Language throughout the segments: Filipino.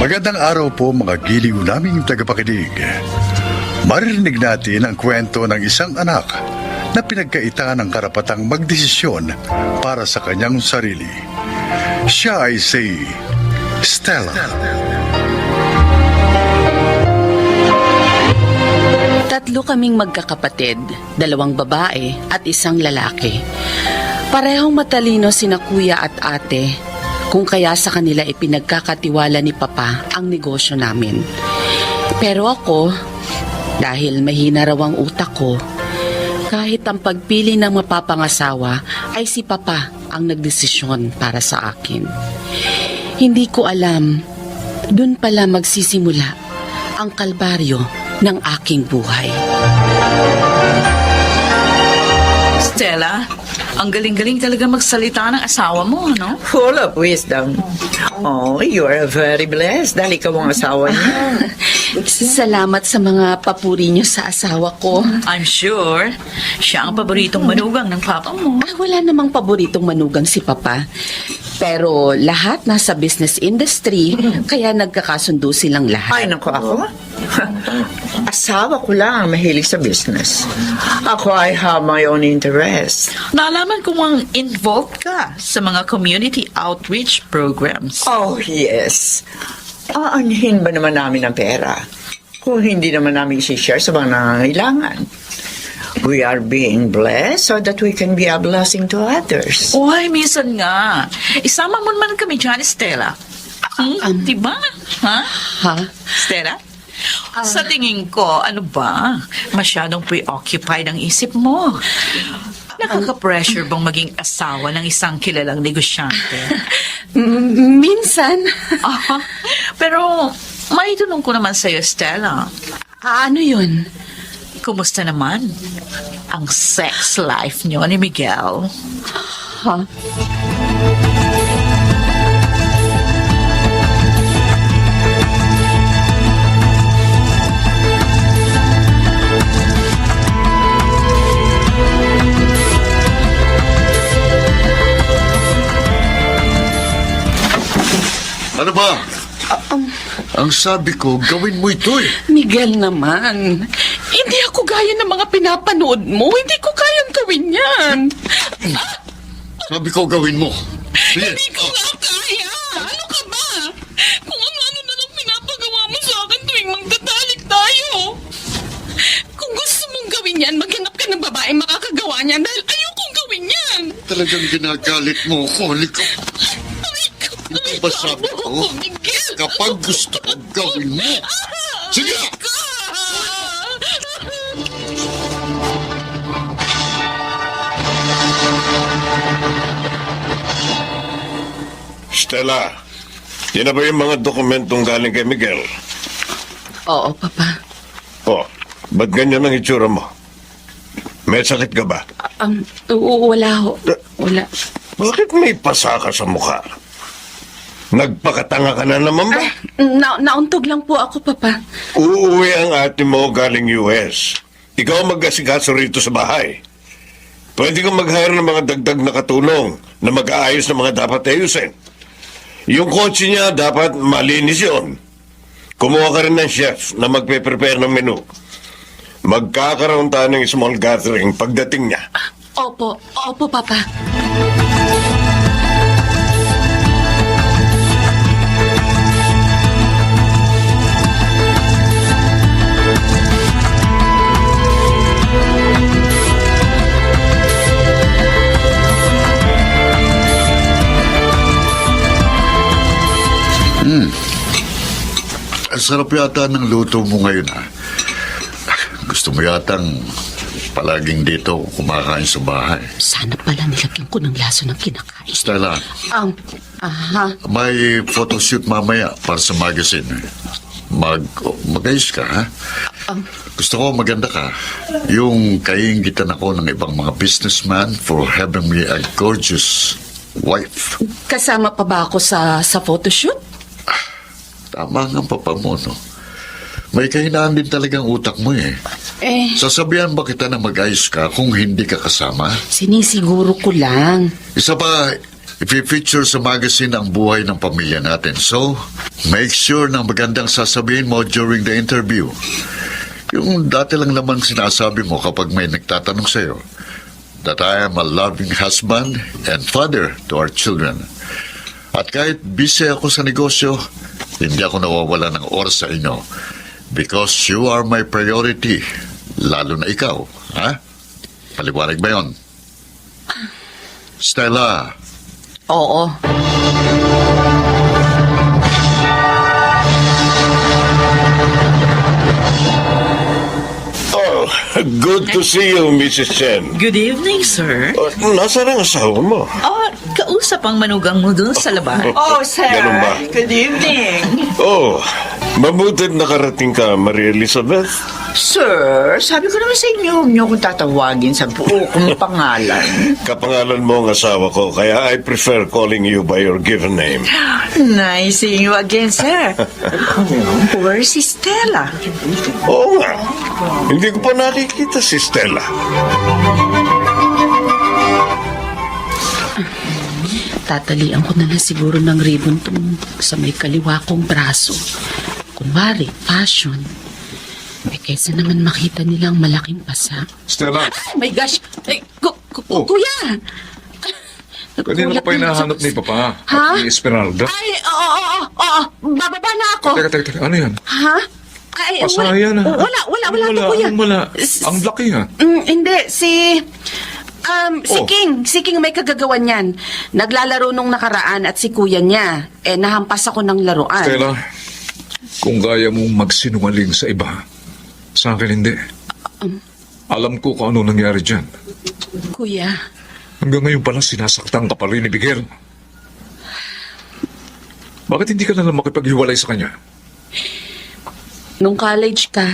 Magandang araw po mga giliw naming tagapakinig. Maririnig natin ang kwento ng isang anak na pinagkaitan ng karapatang magdesisyon para sa kanyang sarili. Siya ay si Stella. Tatlo kaming magkakapatid, 2 babae at 1 lalaki. Parehong matalino sina kuya at ate, kung kaya sa kanila ipinagkakatiwala ni Papa ang negosyo namin. Pero ako, dahil mahina raw ang utak ko, kahit ang pagpili ng mapapangasawa ay si Papa ang nagdesisyon para sa akin. Hindi ko alam, dun pala magsisimula ang kalbaryo ng aking buhay. Stella, ang galing-galing talaga magsalita ng asawa mo, no? Full of wisdom. Oh, you are very blessed dahil ikaw ang asawa niya. Salamat sa mga papuri niyo sa asawa ko. I'm sure, siya ang paboritong manugang ng papa mo. Wala namang paboritong manugang si Papa. Pero lahat nasa business industry, kaya nagkakasundo silang lahat. Ay, naku ako. Asawa ko lang ang mahilig sa business. Ako I have my own interest. Naalaman ko ang involved ka sa mga community outreach programs. Oh, yes. Aanhin ba naman namin ang pera kung hindi naman namin isi-share sa mga nangangailangan? We are being blessed so that we can be a blessing to others. Uy, minsan nga. Isama mo naman kami dyan, Stella. Diba? Ha? Ha? Stella? Sa tingin ko, ano ba? Masyadong preoccupied ang isip mo. Nakaka-pressure bang maging asawa ng isang kilalang negosyante? Minsan. Pero may tanong ko naman sa'yo, Stella. Ano yun? Kumusta naman ang sex life niyo ni Miguel? Ha? Ano ba? Ang sabi ko, gawin mo ito eh. Miguel naman. Hindi ako gaya ng mga pinapanood mo. Hindi ko kayang gawin yan. Sabi ko, gawin mo. Sige. Hindi ko nga kaya. Ano ka ba? Kung ano-ano na lang pinapagawa mo sa akin tuwing magtatalik tayo. Kung gusto mong gawin yan, maghanap ka ng babae makakagawa niyan dahil ayokong gawin yan. Talagang ginagalit mo ako. Halika. Ito ba sabi ko? Kapag gusto ko, gawin mo. Sige! Stella, yan na ba yung mga dokumentong galing kay Miguel? Oo, Papa. Oh, ba't ganyan ang itsura mo? May sakit ka ba? Wala ho. Wala. Bakit may pasa ka sa mukha? Nagpakatanga ka na naman ba? Nauntog lang po ako, Papa. Uuwi ang ate mo galing US. Ikaw ang mag-asikaso rito sa bahay. Pwede kang mag-hire ng mga dagdag na katulong na mag-aayos ng mga dapat ayusin. Yung kotse niya dapat malinis yun. Kumuha ka rin ng chef na magpe-prepare ng menu. Magkakaroon tayo ng small gathering pagdating niya. Opo, Papa. Ang sarap yata ng luto mo ngayon, ha? Gusto mo yatang palaging dito kumakain sa bahay. Sana pala nilagyan ko ng laso ng kinakain. Stella, may photoshoot mamaya para sa magazine. Mag-ayos ka, ha? Gusto ko maganda ka. Yung kaingitan ako ng ibang mga businessman for having me a gorgeous wife. Kasama pa ba ako sa photoshoot? Tama nga, Papa mo, no? May kahinaan din talagang utak mo, eh. Sasabihan ba kita na mag-ayos ka kung hindi ka kasama? Sinisiguro ko lang. Isa pa, i-feature sa magazine ang buhay ng pamilya natin. So, make sure na magandang sasabihin mo during the interview. Yung dati lang naman sinasabi mo kapag may nagtatanong sa'yo, that I am a loving husband and father to our children. At kahit busy ako sa negosyo, hindi ako nawawala ng oras sa inyo. Because you are my priority, lalo na ikaw. Ha? Paliwanag ba yun? Stella, Oo. Oh, good to see you, Mrs. Chen. Good evening, sir. Nasaan ang asawa mo? Oh, kausap ang manugang mo dun sa labas. Oh, sir. Ganun ba? Good evening. Oh, mabutit nakarating ka, Maria Elizabeth. Sir, sabi ko naman sa inyo, huwag niyo akong tatawagin sa buo kong pangalan. Kapangalan mo ang asawa ko, kaya I prefer calling you by your given name. Nice seeing you again, sir. Where is si Stella? Oo nga. Hindi ko pa nakikita si Stella. Tatalian ko na lang siguro ng ribbon tong sa may kaliwa kong braso. Kunwari, fashion. Kaysa naman makita nilang malaking pasa. Stella, Oh my gosh! Ay, Oh. kuya! kanina ka pa hinahanap ni Papa Ha? at ni Esmeralda. Ay, oo. Bababa na ako. Teka, ano yan? Ha? Ay, Pasaya na. Wala to, kuya. Wala. Ang laki ha. Hindi, si Oh. King may kagagawan yan. Naglalaro nung nakaraan at si kuya niya. Nahampas ako ng laruan. Stella, kung kaya mong magsinungaling sa iba, sa akin hindi. Alam ko kung ano nangyari dyan. Kuya, Hanggang ngayon pala sinasaktan ka pa rin ni Miguel. Bakit hindi ka na lang makipaghiwalay sa kanya? nung college ka,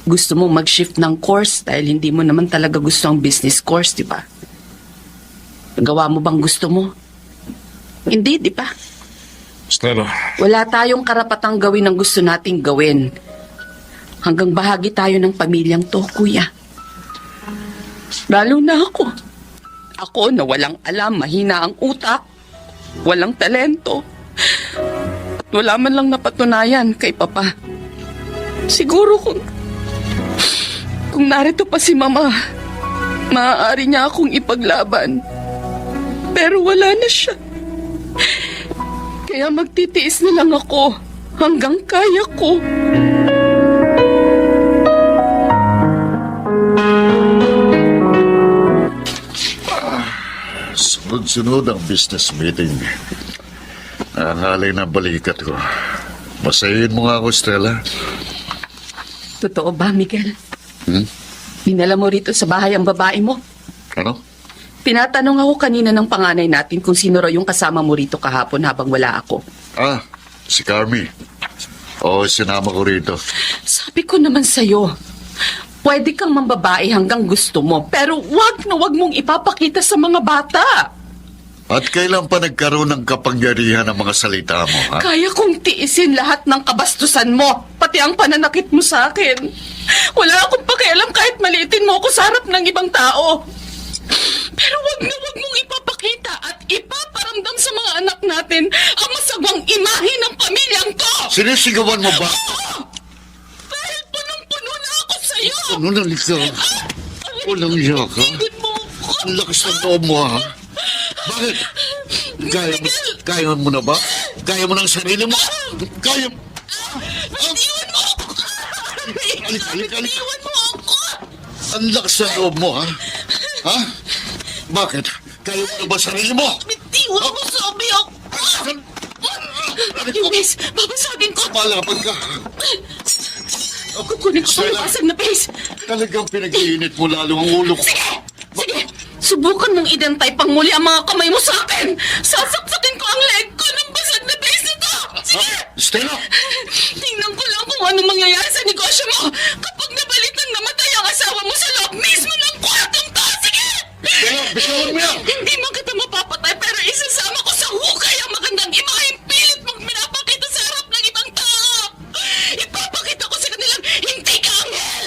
gusto mo mag-shift ng course dahil hindi mo naman talaga gusto ang business course, di ba? Gawa mo bang gusto mo? Hindi, di ba? Stella, Wala tayong karapatang gawin ang gusto nating gawin. Hanggang bahagi tayo ng pamilyang to, kuya. Lalo na ako. Ako na walang alam, mahina ang utak, walang talento. At wala man lang napatunayan kay Papa. Siguro kung narito pa si Mama, maaari niya akong ipaglaban. Pero wala na siya. Kaya magtitiis na lang ako hanggang kaya ko. Sunod-sunod ang business meeting. Nangalay na balikat ko. Masayin mo nga ako, Stella. Totoo ba, Miguel? Hmm? Dinala mo rito sa bahay ang babae mo? Ano? Tinatanong ako kanina ng panganay natin kung sino raw yung kasama mo rito kahapon habang wala ako. Ah, si Carmi. Oo, sinama ko rito. Sabi ko naman sa'yo, pwede kang mambabae hanggang gusto mo, pero wag na wag mong ipapakita sa mga bata. At kailan pa nagkaroon ng kapangyarihan ng mga salita mo, ha? Kaya kong tiisin lahat ng kabastusan mo, pati ang pananakit mo sa akin. Wala akong pakialam kahit maliitin mo ako sa harap ng ibang tao. Pero wag na wag mong ipapakita at ipaparamdam sa mga anak natin ang masagwang imahe ng pamilyang to! Sinisigawan mo ba? Dahil punong-puno na ako sa'yo! Ano na ikaw? Walang iya ka? Tigil mo ako! Ang lakas ng loob mo, ha? Bakit? Kaya mo na ba? Kaya mo ng sarili mo? Kaya mo? Iwan mo ako! Alik. Iwan mo ako! Ang lakas ng loob mo, ha? Ha? Bakit? Kaya mo na ba sarili mo? Bitiwan mo sabi ako! Yung base, babasagin ko! Malapag ka. Kukunin ko Stella. yung basag na base! Talagang pinag-iinit mo lalo ang ulo ko. Sige! Subukan mong identay pang muli ang mga kamay mo sa akin! Sasaksakin ko ang leg ko ng basag na base na to! Sige! Stella! Tingnan ko lang kung ano mangyayari sa negosyo mo kapag nabalitang namatay ang asawa mo sa loob mismo ng kwartong to! Sige! Stella, bitawan mo yan! Hindi man kita mapapatay pero isasama ko sa hukay ang magandang imaheng pilit mong pinapakita sa harap ng ibang tao! Ipapakita ko sa kanilang hindi ka anghel,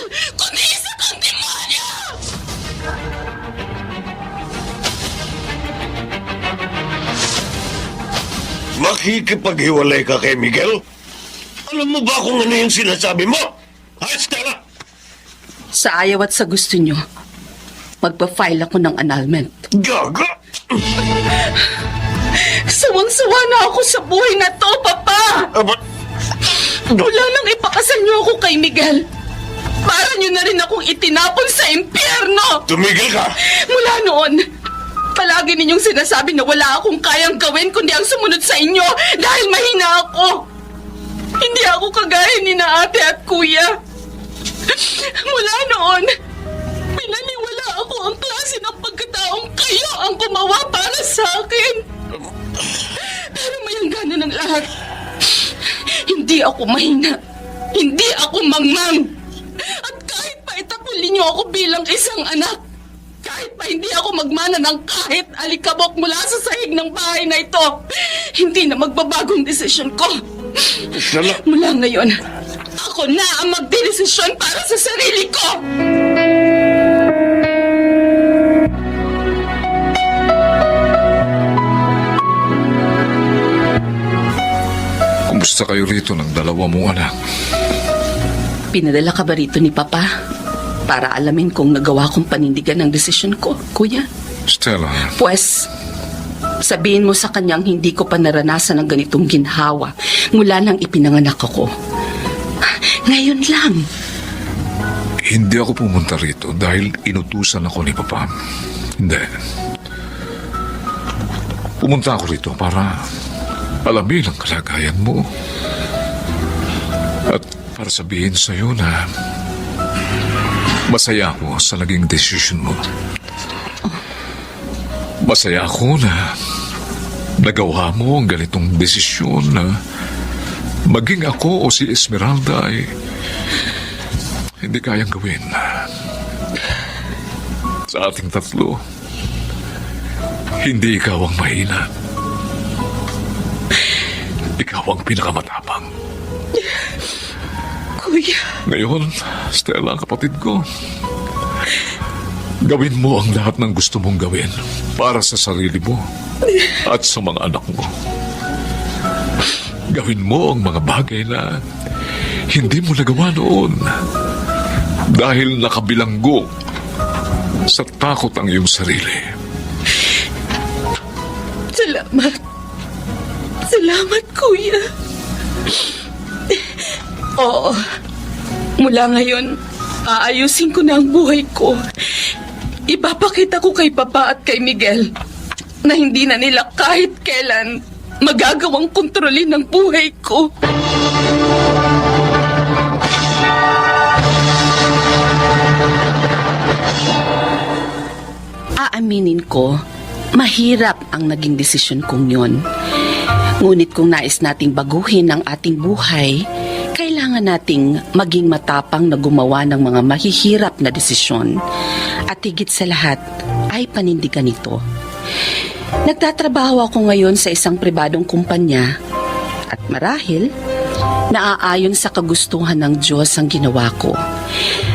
Makikipaghiwalay ka kay Miguel? Alam mo ba kung ano yung sinasabi mo? Ha, Stella? Sa ayaw at sa gusto nyo, magpa-file ako ng annulment. Gaga! Sawang-sawa na ako sa buhay na to, Papa! Aba, Wala nang ipakasal niyo ako kay Miguel. Para niyo na rin akong itinapon sa impyerno! tumigil ka! Mula noon, palagi ninyong sinasabi na wala akong kayang gawin kundi ang sumunod sa inyo dahil mahina ako. Hindi ako kagaya ni na ate at kuya. Mula noon, pinaniwala ako ang klase ng pagkataong kayo ang gumawa para sa akin. Pero may hangganan ng lahat. Hindi ako mahina. Hindi ako mangmang. At kahit pa itakulin niyo ako bilang isang anak, kahit pa hindi ako magmana ng kahit alikabok mula sa sahig ng bahay na ito, hindi na magbabagong desisyon ko. Stella, Mula ngayon, ako na ang magdedesisyon para sa sarili ko. Kumusta kayo rito ng dalawa mong anak? Pinadala ka ba rito ni Papa? Para alamin kung nagawa kong panindigan ng desisyon ko, Kuya? Stella, Pues, sabihin mo sa kanyang hindi ko pa naranasan ng ganitong ginhawa mula nang ipinanganak ako. Ngayon lang. hindi ako pumunta rito dahil inutusan ako ni Papa. Hindi. Pumunta ako rito para alamin ang kalagayan mo. At para sabihin sa'yo na masaya ako sa naging desisyon mo. Masaya ako na nagawa mo ang ganitong desisyon na maging ako o si Esmeralda ay hindi kayang gawin. Sa ating tatlo, hindi ikaw ang mahina. Ikaw ang pinakamatapang. Kuya, Ngayon, Stella, kapatid ko, gawin mo ang lahat ng gusto mong gawin para sa sarili mo at sa mga anak mo. Gawin mo ang mga bagay na hindi mo nagawa noon dahil nakabilanggo sa takot ang iyong sarili. salamat. Salamat, Kuya. Oo. Mula ngayon, aayusin ko na ang buhay ko. Ipapakita ko kay Papa at kay Miguel na hindi na nila kahit kailan magagawang kontrolin ang buhay ko. Aaminin ko, mahirap ang naging desisyon kong yon. Ngunit kung nais nating baguhin ang ating buhay, kailangan nating maging matapang na gumawa ng mga mahihirap na desisyon. At higit sa lahat, ay panindigan ito. Nagtatrabaho ako ngayon sa isang pribadong kumpanya at marahil, naaayon sa kagustuhan ng Diyos ang ginawa ko.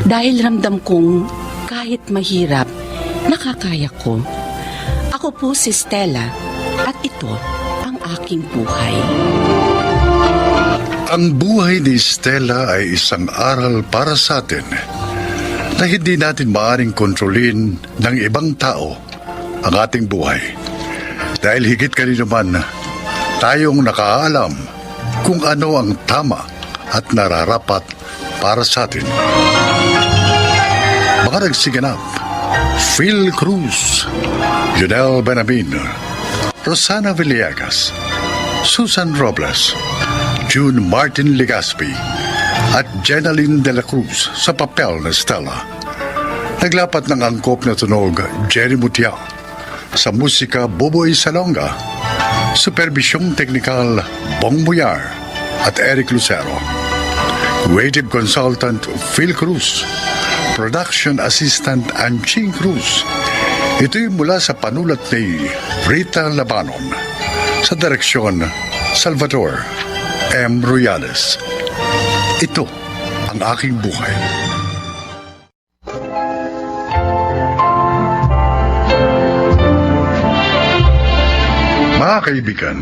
Dahil ramdam kong kahit mahirap, nakakaya ko. Ako po si Stella at ito ang aking buhay. Ang buhay ni Stella ay isang aral para sa atin na hindi natin maaaring kontrolin ng ibang tao ang ating buhay. Dahil higit kanino man, tayong nakaalam kung ano ang tama at nararapat para sa atin. Mga nagsiganap, Phil Cruz, Junel Benabin, Rosana Villegas, Susan Robles, June Martin Legaspi, at Jenaline de la Cruz sa papel na Stella. Naglapat ng angkop na tunog Jerry Mutia, sa musika Boboy Salonga, superbisyong teknikal Bong Buyar at Eric Lucero. Creative Consultant Phil Cruz, Production Assistant Anching Cruz. Ito'y mula sa panulat ni Rita Labanon, sa direksyon Salvador M. Royales. Ito ang aking buhay. Mga kaibigan,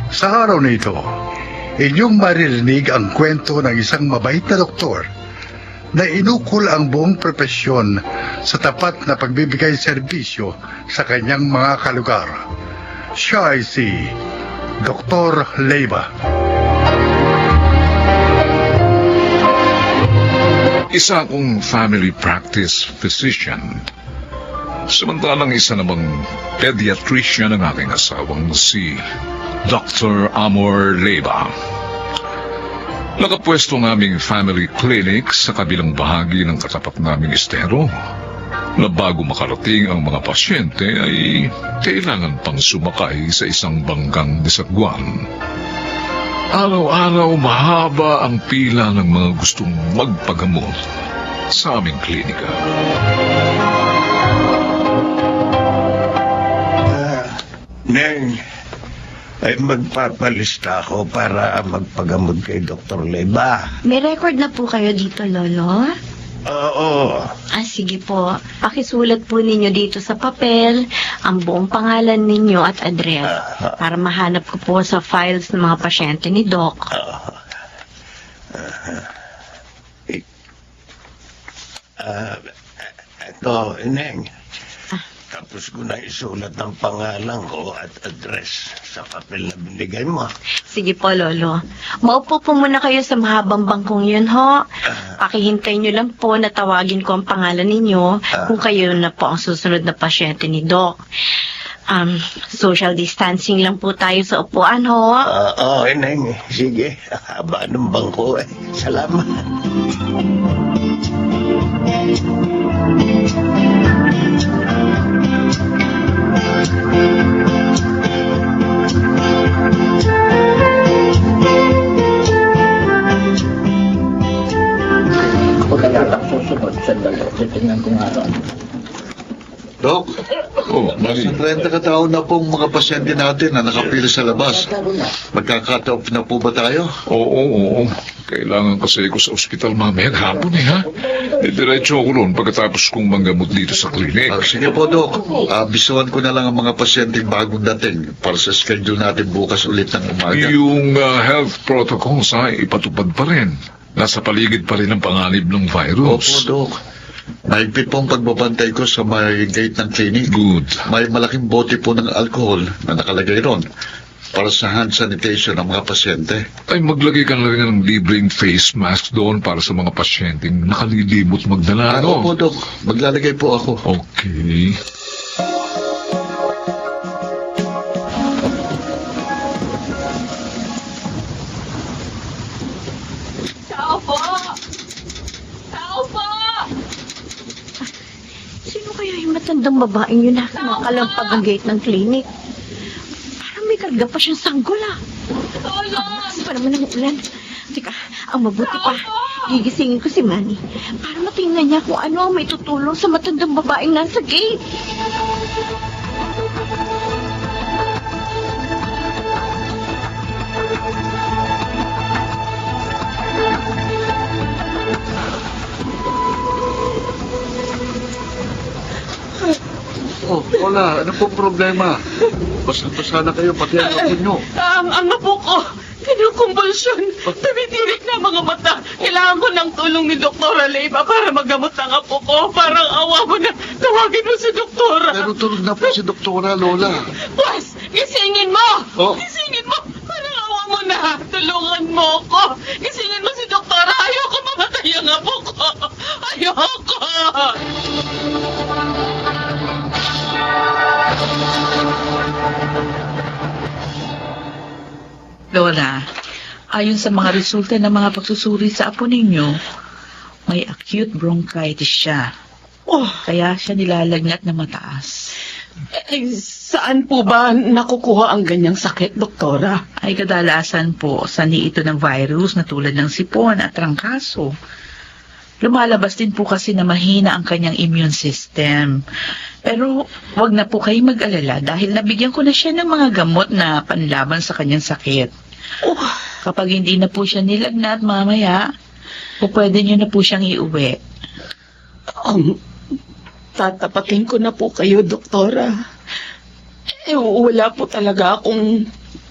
Sa araw na ito, inyong maririnig ang kwento ng isang mabait na doktor na inukol ang buong propesyon sa tapat na pagbibigay serbisyo sa kanyang mga kalugar. Siya ay si Dr. Leyva. Isa akong family practice physician. Samantalang isa namang pediatrician ang aking asawang si Dr. Amor Leyva. Nakapwesto ang aming family clinic sa kabilang bahagi ng katapat naming estero na bago makarating ang mga pasyente ay kailangan pang sumakay sa isang banggang disagwan. Araw-araw mahaba ang pila ng mga gustong magpagamot sa aming klinika. Neng, ay magpapalista ako para magpagamot kay Dr. Leyva. May record na po kayo dito, Lolo? Oo. Sige po. Pakisulat po ninyo dito sa papel ang buong pangalan ninyo at address para mahanap ko po sa files ng mga pasyente ni Doc. Ito, Neng. Tapos ko na isulat ang pangalan ko at address sa papel na binigay mo. Sige po, Lolo. Maupo po muna kayo sa mahabang bangkong yun, ho. Pakihintay nyo lang po na tawagin ko ang pangalan ninyo kung kayo na po ang susunod na pasyente ni Doc. Social distancing lang po tayo sa upuan, ho. Oo, Neng. Sige, haba ng bangko eh. Salamat. Doc, Oh, Mari. 30 kataon na pong mga pasyente natin na nakapila sa labas. Magka-cut off na po ba tayo? Oo. Kailangan kasi ko sa ospital mamaya hapon ha. Diretso ako roon pagkatapos kong manggamot dito sa klinik. Sige po, Doc. Bisuhan ko na lang ang mga pasyente bagong dating para sa schedule natin bukas ulit ng umaga. Yung health protocols ipatupad pa rin. Nasa paligid pa rin ang panganib ng Opo, virus. Doc. Mahigpit po ang pagbabantay ko sa may gate ng clinic. Good. May malaking bote po ng alcohol na nakalagay ron para sa hand sanitation ng mga pasyente. Ay maglagay ka na rin ng libreng face mask doon para sa mga pasyenteng nakalilibot magdala. Opo, Doc. Maglalagay po ako. Okay. Sino kaya yung matandang babaeng yun na nakalampag ang gate ng clinic? Parang may karga pa siyang sanggol, Kasi pa naman ang ulan. Teka, ang mabuti pa, gigisingin ko si Manny para matingnan niya kung ano ang may tutulong sa matandang babaeng nasa gate. Oh, wala. Ano pong problema? Basta na kayo, pati ang apo nyo. Ang apo ko, kinukumbulsyon. Tumitirik na mga mata. Kailangan ko ng tulong ni Doktora Leyva para magamot ang apo ko. Parang awa mo na tawagin mo si Doktora. Pero tulog na po si Doktora, Lola. Pwes, gisingin mo! Oh. Gisingin mo! Parang awa mo na. Tulungan mo ko. Gisingin mo si Doktora. Ayoko mamatay ang apo ko. Ayoko! Lola, ayon sa mga resulta ng mga pagsusuri sa apo ninyo, may acute bronchitis siya. Kaya siya nilalagnat na mataas. Saan po ba nakukuha ang ganyang sakit, Doktora? Ay kadalasan po sanhi ito ng virus na tulad ng sipon at trangkaso. Lumalabas din po kasi na mahina ang kanyang immune system. Pero wag na po kayo mag-alala dahil nabigyan ko na siya ng mga gamot na panlaban sa kanyang sakit. Kapag hindi na po siya nilagnat mamaya, pwede niyo na po siyang iuwi. Tatapatin ko na po kayo, Doktora. Wala po talaga akong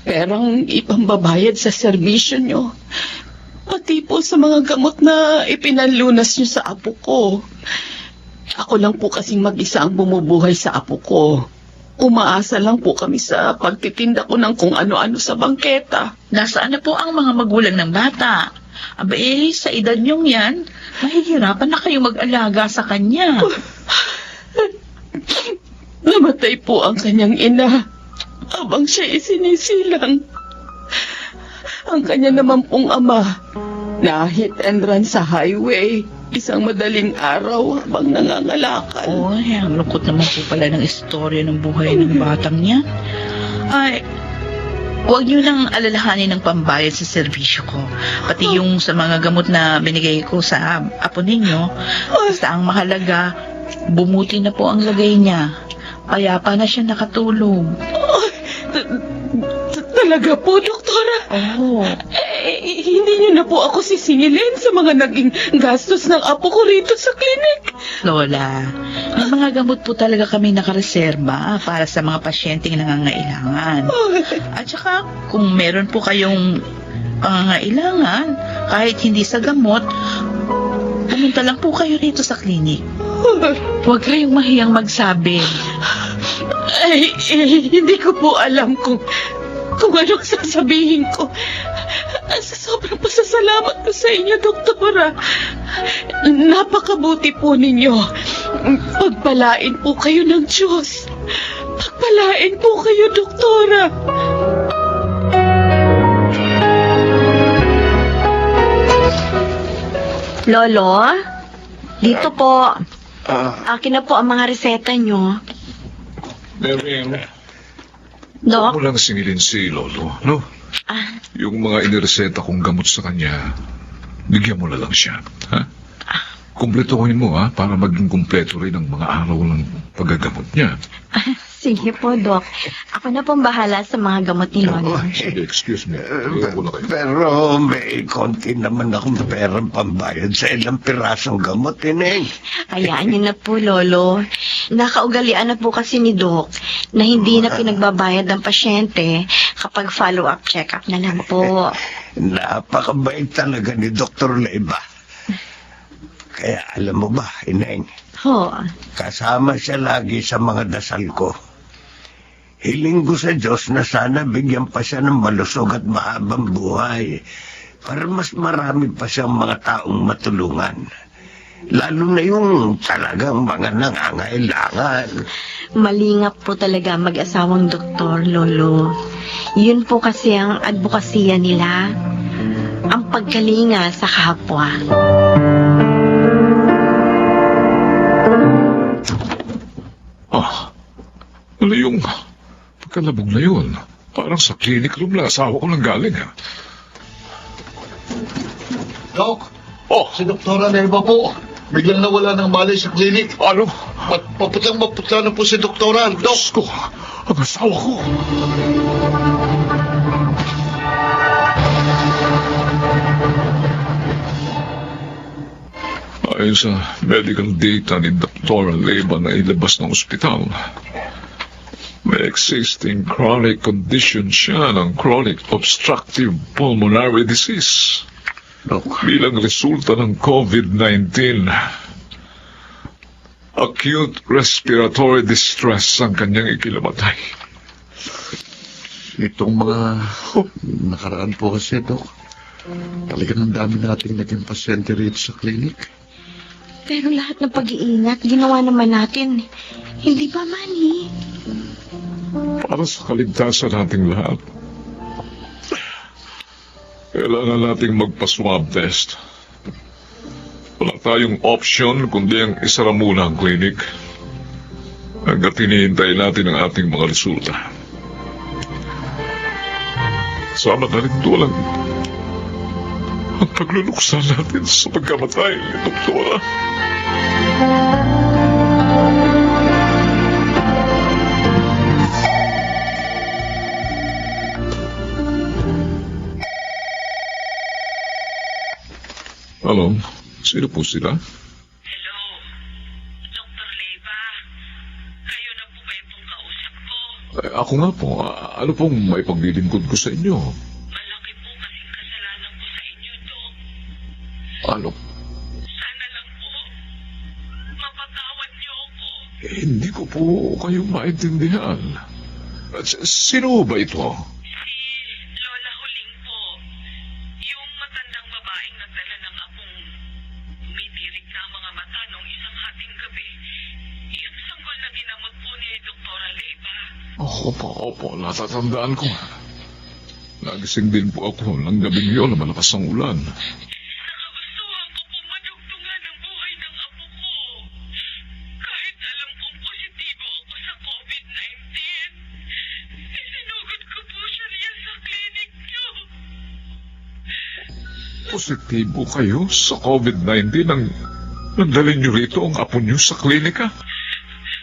perang ipambabayad sa serbisyo nyo. Pati po sa mga gamot na ipinalunas nyo sa apo ko. Ako lang po kasing mag-isa ang bumubuhay sa apo ko. Umaasa lang po kami sa pagtitinda ko ng kung ano-ano sa bangketa. Nasaan na po ang mga magulang ng bata? Aba sa edad niyong yan, mahihirapan na kayo mag-alaga sa kanya. Namatay po ang kanyang ina habang siya isinisilang. Ang kanya naman pong ama, na-hit and run sa highway. Isang madaling araw habang nangangalakal. Oy, ang lungkot naman po pala ng istorya ng buhay ng batang niya. Ay, huwag niyo nang alalahanin ng pambayad sa serbisyo ko. Pati yung sa mga gamot na binigay ko sa apo ninyo. Basta ang mahalaga, bumuti na po ang lagay niya. Payapa na siya nakatulog. Talaga po, Doktora? Oo. Hindi niyo na po ako sisingilin sa mga naging gastos ng apo ko rito sa klinik. Lola, may mga gamot po talaga kami nakareserba para sa mga pasyenteng nangangailangan. At saka, kung meron po kayong pangangailangan, kahit hindi sa gamot, pumunta lang po kayo rito sa klinik. Huwag kayong mahiyang magsabi. Ay, hindi ko po alam kung anong sasabihin ko. Sa sobrang pasasalamat ko sa inyo, Doktora. Napakabuti po ninyo. Pagpalain po kayo ng Diyos. Pagpalain po kayo, Doktora. Lolo, dito po. Akin na po ang mga reseta nyo. Mary, Dok, mo lang singilin si Lolo, no? Yung mga inireseta kong gamot sa kanya, bigyan mo na lang siya, ha? Kumpletuhin mo, ha? Para maging kumpleto rin ang mga araw ng paggagamot niya. sige po, Dok. Ako na pong bahala sa mga gamot ni Lolo. Sige, excuse me. Ayoko na kayo. Pero may konti naman akong perang pambayad sa ilang pirasong gamot, Ineng. Hayaan niyo na po, Lolo. Nakaugalian na po kasi ni Doc na hindi na pinagbabayad ng pasyente kapag follow-up check-up na lang po. Napakabait talaga ni Dr. Leiva. Kaya alam mo ba, Ineng, Ho, kasama siya lagi sa mga dasal ko. Hiling ko sa Diyos na sana bigyan pa siya ng malusog at mahabang buhay para mas marami pa siyang mga taong matulungan. Lalo na yung talagang mga nangangailangan. malingap po talaga mag-asawang doktor, Lolo. Yun po kasi ang advokasya nila. Ang pagkalinga sa kapwa. Ano yung pagkalabog na yun? Parang sa clinic room lang, asawa ko lang galing, ha? Doc, si Doktora Neva po. Biglang nawala ng malay sa klinik. Ano? Maputlang-maputla na po si Doktora. Doc! Diyos ko, ang asawa ko. Ayon sa medical data ni Dr. Leiva na ilabas ng ospital, may existing chronic condition siya ng chronic obstructive pulmonary disease. Bilang resulta ng COVID-19, acute respiratory distress ang kanyang ikilamatay. Itong mga nakaraan po kasi, Doc. Talagang ang dami nating naging pasyente rito sa klinik. Pero lahat ng pag-iingat, ginawa naman natin. Hindi ba, Manny? Para sa kaligtasan nating lahat, kailangan nating magpa-swab test. Wala tayong option kundi ang isara muna ang klinik hanggat hinihintay natin ang ating mga resulta. Sama na rin doon ang pagluluksa natin sa pagkamatay ni Doktora. Hello, sino po sila? Hello, Dr. Leiva. Kayo na po ba itong kausap ko? ako nga po, ano pong may paglilingkod ko sa inyo? Malaki po kasing kasalanan ko sa inyo, Dok. Ano? Sana lang po, mapatawad niyo ako. Hindi ko po kayo maintindihan. Sino ba ito? Si Lola Huling po, yung matandang babaeng nagdala ng apong umitirik na ang mga mata nung isang hating gabi. Yung sanggol na ginamot po ni Doktora Leyva. Opo, natatandaan ko. Nagising din po ako ng gabing yun na malakas ang ulan. Nakagustuhan ko pong madugtungan ang buhay ng apo ko. Kahit alam kong positibo ako sa COVID-19. Isinugod ko po siya riyan sa klinik niyo. Positibo kayo sa COVID-19 nang nandalin niyo rito ang apo niyo sa klinika?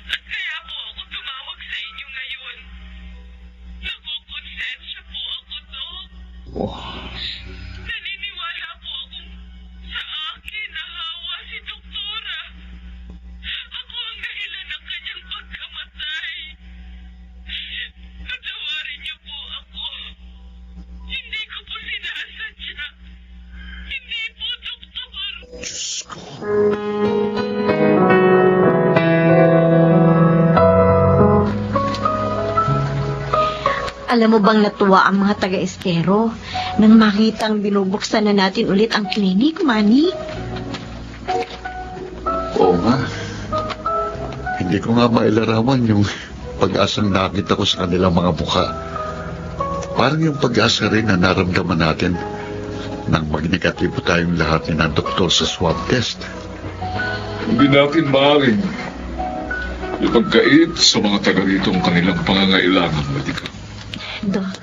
At kaya po ako tumawag sa inyo ngayon. Nakukonsensya po ako, Dok. Oh, Naniniwala po akong sa akin nahawa si Doktora. Ako ang dahilan ng kanyang pagkamatay. Patawarin niyo po ako. Hindi ko po sinasadya. Hindi po, Doktor. Diyos ko. Alam mo bang natuwa ang mga taga-estero nang makitang binubuksan na natin ulit ang klinik, Manny? Oo nga. Hindi ko nga mailarawan yung pag-asang nakita ko sa kanilang mga mukha. Parang yung pag-asa rin na naramdaman natin nang magnegatibo tayong lahat ni ng doktor sa swab test. Hindi natin maaaring ipagkait sa mga taga rito ang kanilang pangangailangan medikal. Doc,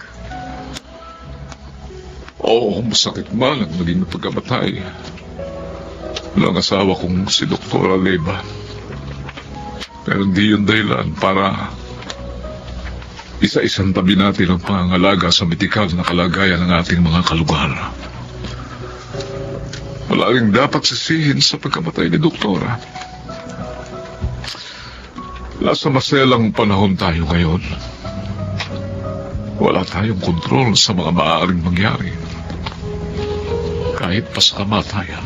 Oo, masakit man ang naging pagkamatay ng asawa kong si Doktora Leyva. Pero hindi yun dahilan para isa-isang tabi natin ang pangangalaga sa medikal na kalagayan ng ating mga kalugar. Wala rin dapat sisihin sa pagkamatay ni Doktora. Nasa maselang panahon tayo ngayon. Wala tayong kontrol sa mga maaaring mangyari. Kahit pa sa kamatayan.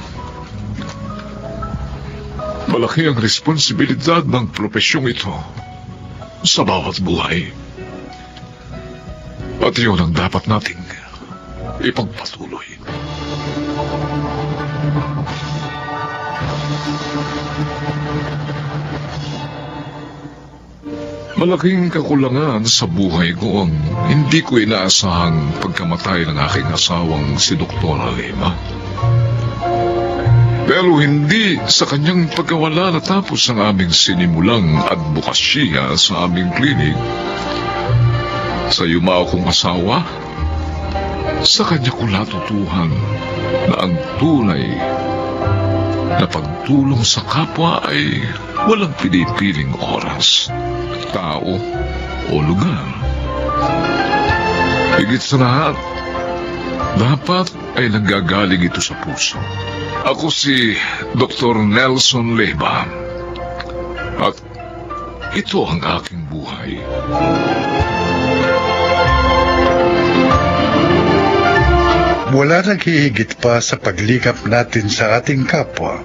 Malaki ang responsibilidad ng propesyong ito sa bawat buhay. At yun ang dapat nating ipagpatuloy. Malaking kakulangan sa buhay ko ang hindi ko inaasahang pagkamatay ng aking asawang si Doktora Leyva. Pero hindi sa kanyang pagkawala natapos ang aming sinimulang advokasya sa aming klinik. Sa yumao kong asawa, sa kanya ko natutuhan na ang tunay na pagtulong sa kapwa ay walang pinipiling oras, tao o lugar. Higit sa lahat, dapat ay nanggagaling ito sa puso. Ako si Dr. Nelson Leyva at ito ang aking buhay. Wala naghihigit pa sa paglikap natin sa ating kapwa,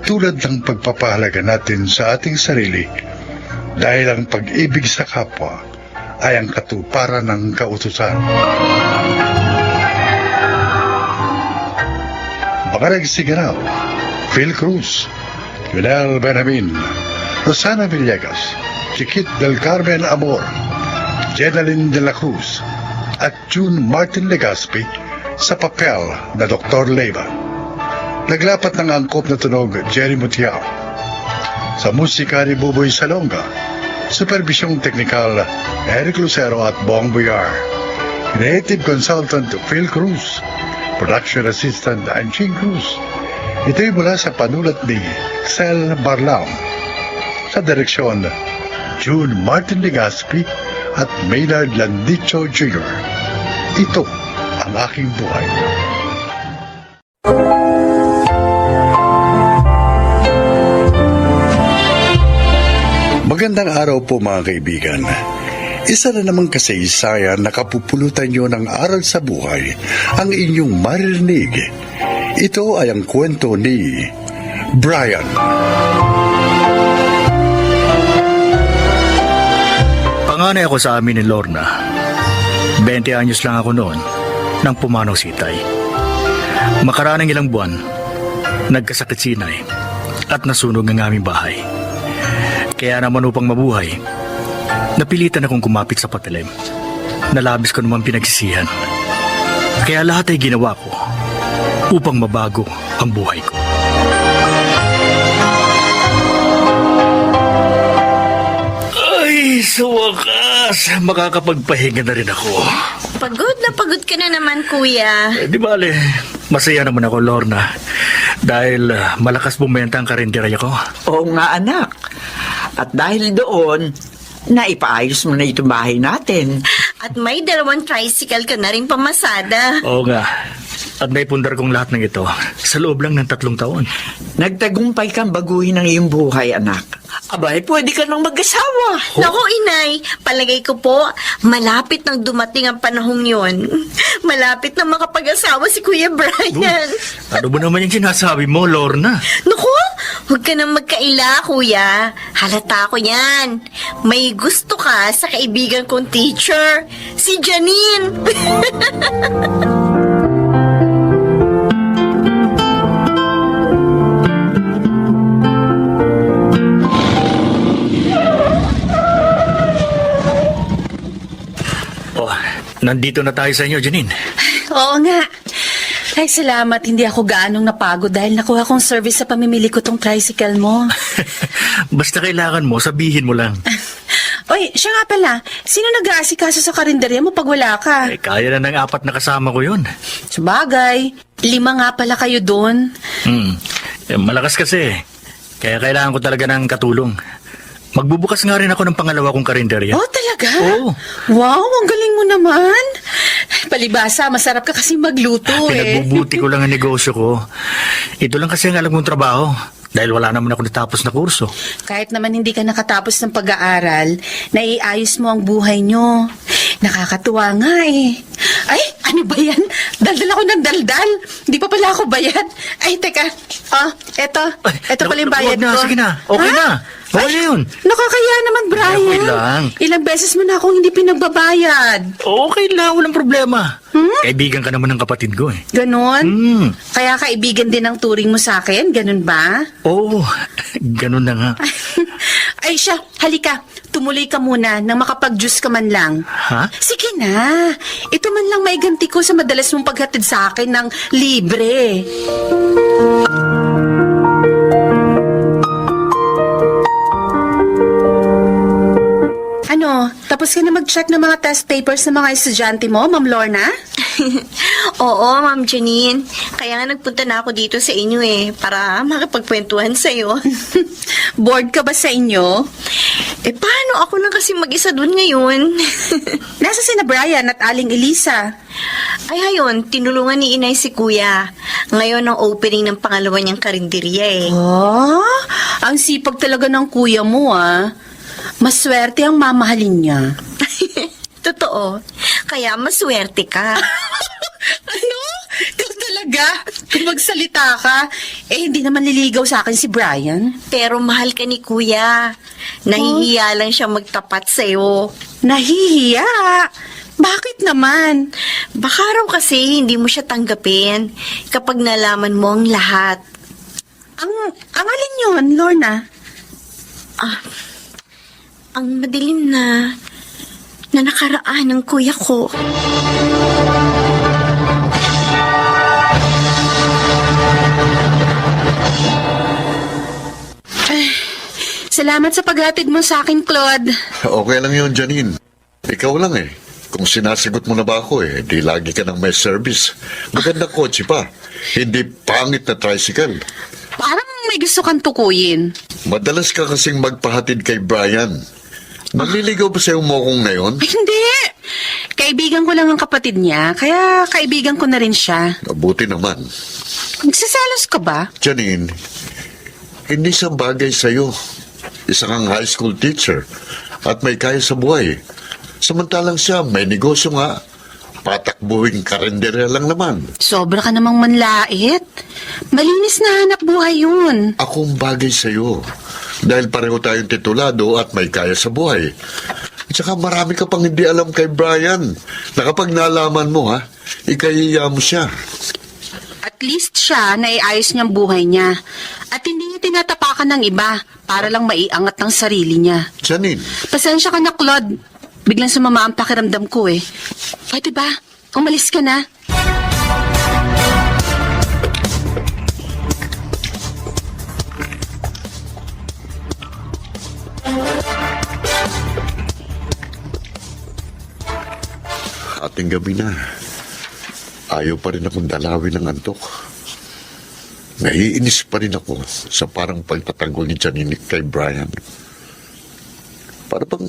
tulad ng pagpapahalaga natin sa ating sarili, dahil ang pag-ibig sa kapwa ay ang katuparan ng kautusan. Mga nagsigaraw, Phil Cruz, Yunel Benjamin, Rosana Villegas, Chiquit del Carmen Amor, Jenaline de la Cruz, at June Martin Legaspi sa papel na Dr. Leyva. Naglapat ng angkop na tunog Jerry Mutiao. Sa musika ni Buboy Salonga, supervisyong teknikal Eric Lucero at Bong Boyar. Creative consultant Phil Cruz. Production assistant Anching Cruz. Ito'y mula sa panulat ni Cel Barlaw. Sa direksyon, June Martin Legaspi at Maynard Landicho Jr. Ito ang aking buhay. Magandang araw po mga kaibigan. Isa na namang kasaysayan na kapupulutan nyo ng aral sa buhay ang inyong maririnig. Ito ay ang kwento ni Brian. Panganay ako sa amin ni Lorna. 20 anyos lang ako noon nang pumanaw si Itay. Makaraang ilang buwan, nagkasakit si Inay at nasunog ang aming bahay. Kaya naman upang mabuhay, napilitan akong kumapit sa patalim. Nalabis ko naman pinagsisihan. Kaya lahat ay ginawa ko upang mabago ang buhay ko. Ay, sa wakas, makakapagpahinga na rin ako. Pagod ka na naman, kuya. Di bale, masaya naman ako, Lorna. Dahil malakas bumenta ang karinderya ko. Oo nga, anak. At dahil doon, naipaayos mo na itong bahay natin. At may 2 tricycle ka na rin pamasada. Oo nga. At naipundar kong lahat ng ito sa loob lang ng 3 taon. Nagtagumpay kang baguhin ang iyong buhay, anak. Abay, pwede ka nang mag-asawa. Naku, inay, palagay ko po, malapit nang dumating ang panahong yon. Malapit na makapag-asawa si Kuya Brian. Ano ba naman yung sinasabi mo, Lorna? Naku, huwag ka nang magkaila, kuya. Halata ko yan. May gusto ka sa kaibigan kong teacher, si Janine. Oh, nandito na tayo sa inyo, Janine. Oo nga. Ay, salamat. Hindi ako gaanong napagod dahil nakuha kong service sa pamimili ko tong tricycle mo. Basta kailangan mo, sabihin mo lang. Oy, siya nga pala. Sino nag-aasikaso sa karinderya mo pag wala ka? Kaya na ng 4 na kasama ko yun. Sabagay, 5 nga pala kayo doon. Malakas kasi. Kaya kailangan ko talaga ng katulong. Magbubukas nga rin ako ng pangalawa kong karinderya. Oh, talaga? Oo. Wow, ang galing mo naman. Palibasa, masarap ka kasi magluto Pinagbubuti ko lang ang negosyo ko. Ito lang kasi ang alam kong trabaho. Dahil wala naman ako natapos na kurso. Kahit naman hindi ka nakatapos ng pag-aaral, naiayos mo ang buhay nyo. Nakakatuwa nga eh. Ay, ano ba yan? Daldal ako ng daldal. Hindi pa pala ako bayad. Ay, teka. Eto. Eto pala yung bayad Huwag na, ko. sige na. Okay na. Okay na yun. Nakakaya naman, Brian. Okay lang. Ilang beses mo na akong hindi pinagbabayad. Okay lang, walang problema. Kaibigan ka naman ng kapatid ko eh. Ganon? Hmm. Kaya kaibigan din ang turing mo sa akin? Ganon ba? Oo, ganun na nga. Ay siya, halika. Tumuloy ka muna nang makapag-juice ka man lang. Ha? Sige na. Ito man lang may ganti ko sa madalas mong paghatid sa akin ng libre. Ano, tapos ka na mag-check ng mga test papers ng mga estudyante mo, Ma'am Lorna? Oo, Ma'am Janine. Kaya nga nagpunta na ako dito sa inyo para makapagkwentuhan sa'yo. Bored ka ba sa inyo? Paano ako lang kasi mag-isa dun ngayon? Nasa sina Brian at Aling Elisa. Ay, ayun, tinulungan ni Inay si Kuya. Ngayon ang opening ng pangalawa niyang karinderya Oh, ang sipag talaga ng kuya mo Maswerte ang mamahalin niya. Totoo. Kaya maswerte ka. Ano? Ikaw talaga? Kung magsalita ka, hindi naman nililigaw sa akin si Brian. Pero mahal ka ni Kuya. Nahihiya lang siya magtapat sa'yo. Nahihiya? Bakit naman? Baka raw kasi hindi mo siya tanggapin kapag nalaman mo ang lahat. Ang alin yun, Lorna? Ang madilim na nakaraan ng kuya ko. Salamat sa paghatid mo sa akin, Claude. Okay lang yun, Janine. Ikaw lang eh. Kung sinasagot mo na ba ako di lagi ka nang may service. Magandang kotse pa. Hindi pangit na tricycle. Parang may gusto kang tukuyin. Madalas ka kasing magpahatid kay Brian. Naliligaw ba sa'yo mo kong ngayon? Ay, hindi. Kaibigan ko lang ang kapatid niya, kaya kaibigan ko na rin siya. Mabuti naman. Nagsasalos ka ba? Janine, hindi siya bagay sa'yo. Isa kang high school teacher at may kaya sa buhay. Samantalang siya, may negosyo nga. Patakbuhin karinderya lang naman. Sobra ka namang manlait. Malinis na hanap buhay yun. Akong bagay sa'yo. Dahil pareho tayong titulado at may kaya sa buhay. At saka marami ka pang hindi alam kay Brian. Na kapag nalaman mo, ikahiya mo siya. At least siya, naiayos niyang buhay niya. At hindi niya tinatapakan ng iba para lang maiangat ng sarili niya. Janine, Pasensya ka na, Claude. Biglang sumama ang pakiramdam ko eh. Pwede ba? Umalis ka na. ating gabi na. Ayaw pa rin akong dalawin ng antok. Naiinis pa rin ako sa parang pagtatanggol ni Janine kay Brian. Para bang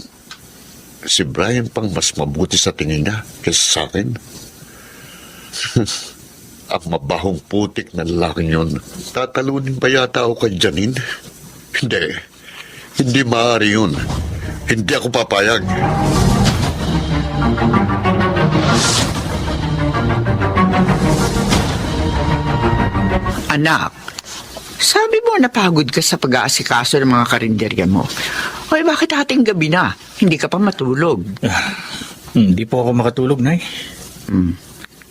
si Brian pang mas mabuti sa tingin niya kaysa sa akin. Ang mabahong putik na lalaking yun. Tatalunin ba yata ako kay Janine? Hindi. Hindi maaari yun. Hindi ako papayag. Anak, sabi mo napagod ka sa pag-aasikaso ng mga karinderya mo. Hoy, bakit ating gabi na? Hindi ka pa matulog. Hindi po ako makatulog, Nay.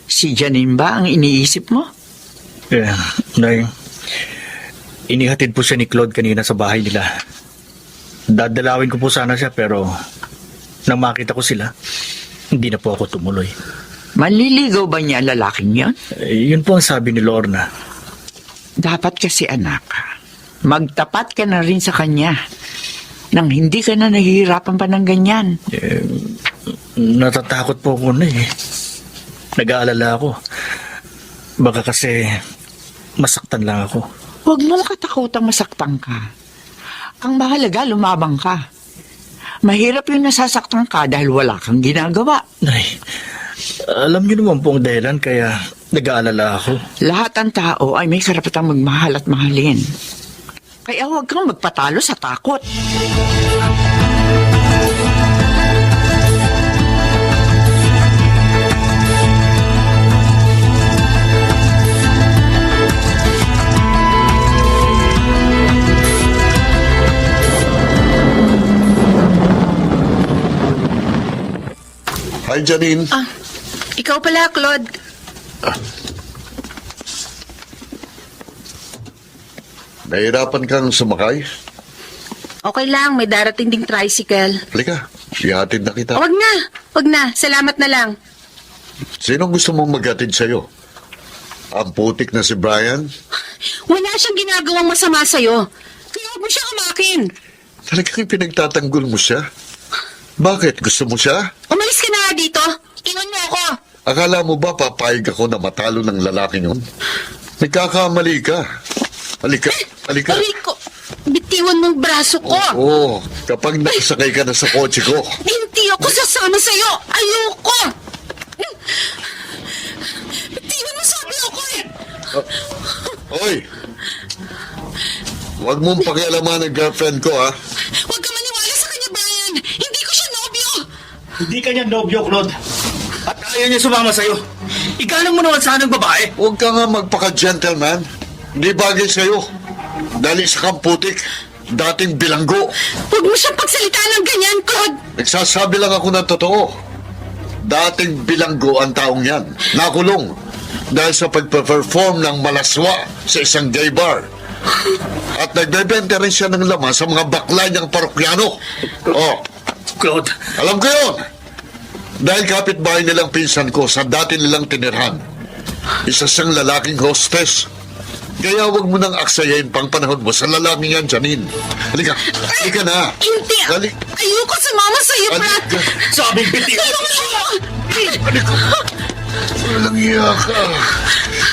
Si Janine ba ang iniisip mo? Nay, inihatid po siya ni Claude kanina sa bahay nila. Dadalawin ko po sana siya pero nang makita ko sila, hindi na po ako tumuloy. Manliligaw ba niya ang lalaking yan? Yun po ang sabi ni Lorna. Dapat kasi anak, magtapat ka na rin sa kanya nang hindi ka na nahihirapan pa ng ganyan. Natatakot po ako na eh. Nag-aalala ako. Baka kasi masaktan lang ako. Huwag mo katakutang masaktan ka. Ang mahalaga, lumabang ka. Mahirap yung nasasaktan ka dahil wala kang ginagawa. Nay, alam niyo naman po ang dahilan kaya nag-aalala ako. Lahat ng tao ay may karapatang magmahal at mahalin. Kaya huwag kang magpatalo sa takot. Hi, Janine. Ikaw pala, Claude. Nahirapan kang sumakay? Okay lang, may darating ding tricycle. Halika, ihatid na kita. Wag na, wag na. Salamat na lang. Sinong gusto mong maghatid sa'yo? Ang putik na si Brian? Wala siyang ginagawang masama sa'yo. Kaya huwag mo siya kamakin. Talagang pinagtatanggol mo siya? Bakit? Gusto mo siya? Umalis ka na nga dito. Iwan mo ako. Akala mo ba papayag ako na matalo ng lalaking yun? Nagkakamali ka. Halika, halika. Aray ko, bitiwan mong braso ko. Oo, kapag nakasakay ka na sa kotse ko. Hindi ako sasama sa'yo. Ayoko. Bitiwan mo sabi ako eh. Hoy! Huwag mong pakialaman ang girlfriend ko, ha? Huwag ka maniwala sa kanya, Brian. Hindi ko siya nobyo. Hindi ka niya nobyo, Claude. At ayaw niya sumama sa'yo. Igalang mo naman sana ng babae. Huwag ka nga magpaka-gentleman. Hindi bagay sa'yo. Dahil sa kamputik, dating bilanggo. Huwag mo siyang pagsalitaan ng ganyan, Claude. Nagsasabi lang ako ng totoo. Dating bilanggo ang taong yan. Nakulong. Dahil sa pagpa-perform ng malaswa sa isang gay bar. At nagbebenta rin siya ng laman sa mga bakla niyang parokyano. Oh, Claude, alam ko yun. Dahil kapitbahay nilang pinsan ko sa dati nilang tinirhan. Isa siyang lalaking hostess. Kaya huwag mo nang aksayahin pang panahon mo sa lalaking yan, Janine. Halika, halika na. Hindi. Ayoko sumama sa'yo, Brad. Halika. sabing bitiwan. Halika. Walang iya ka.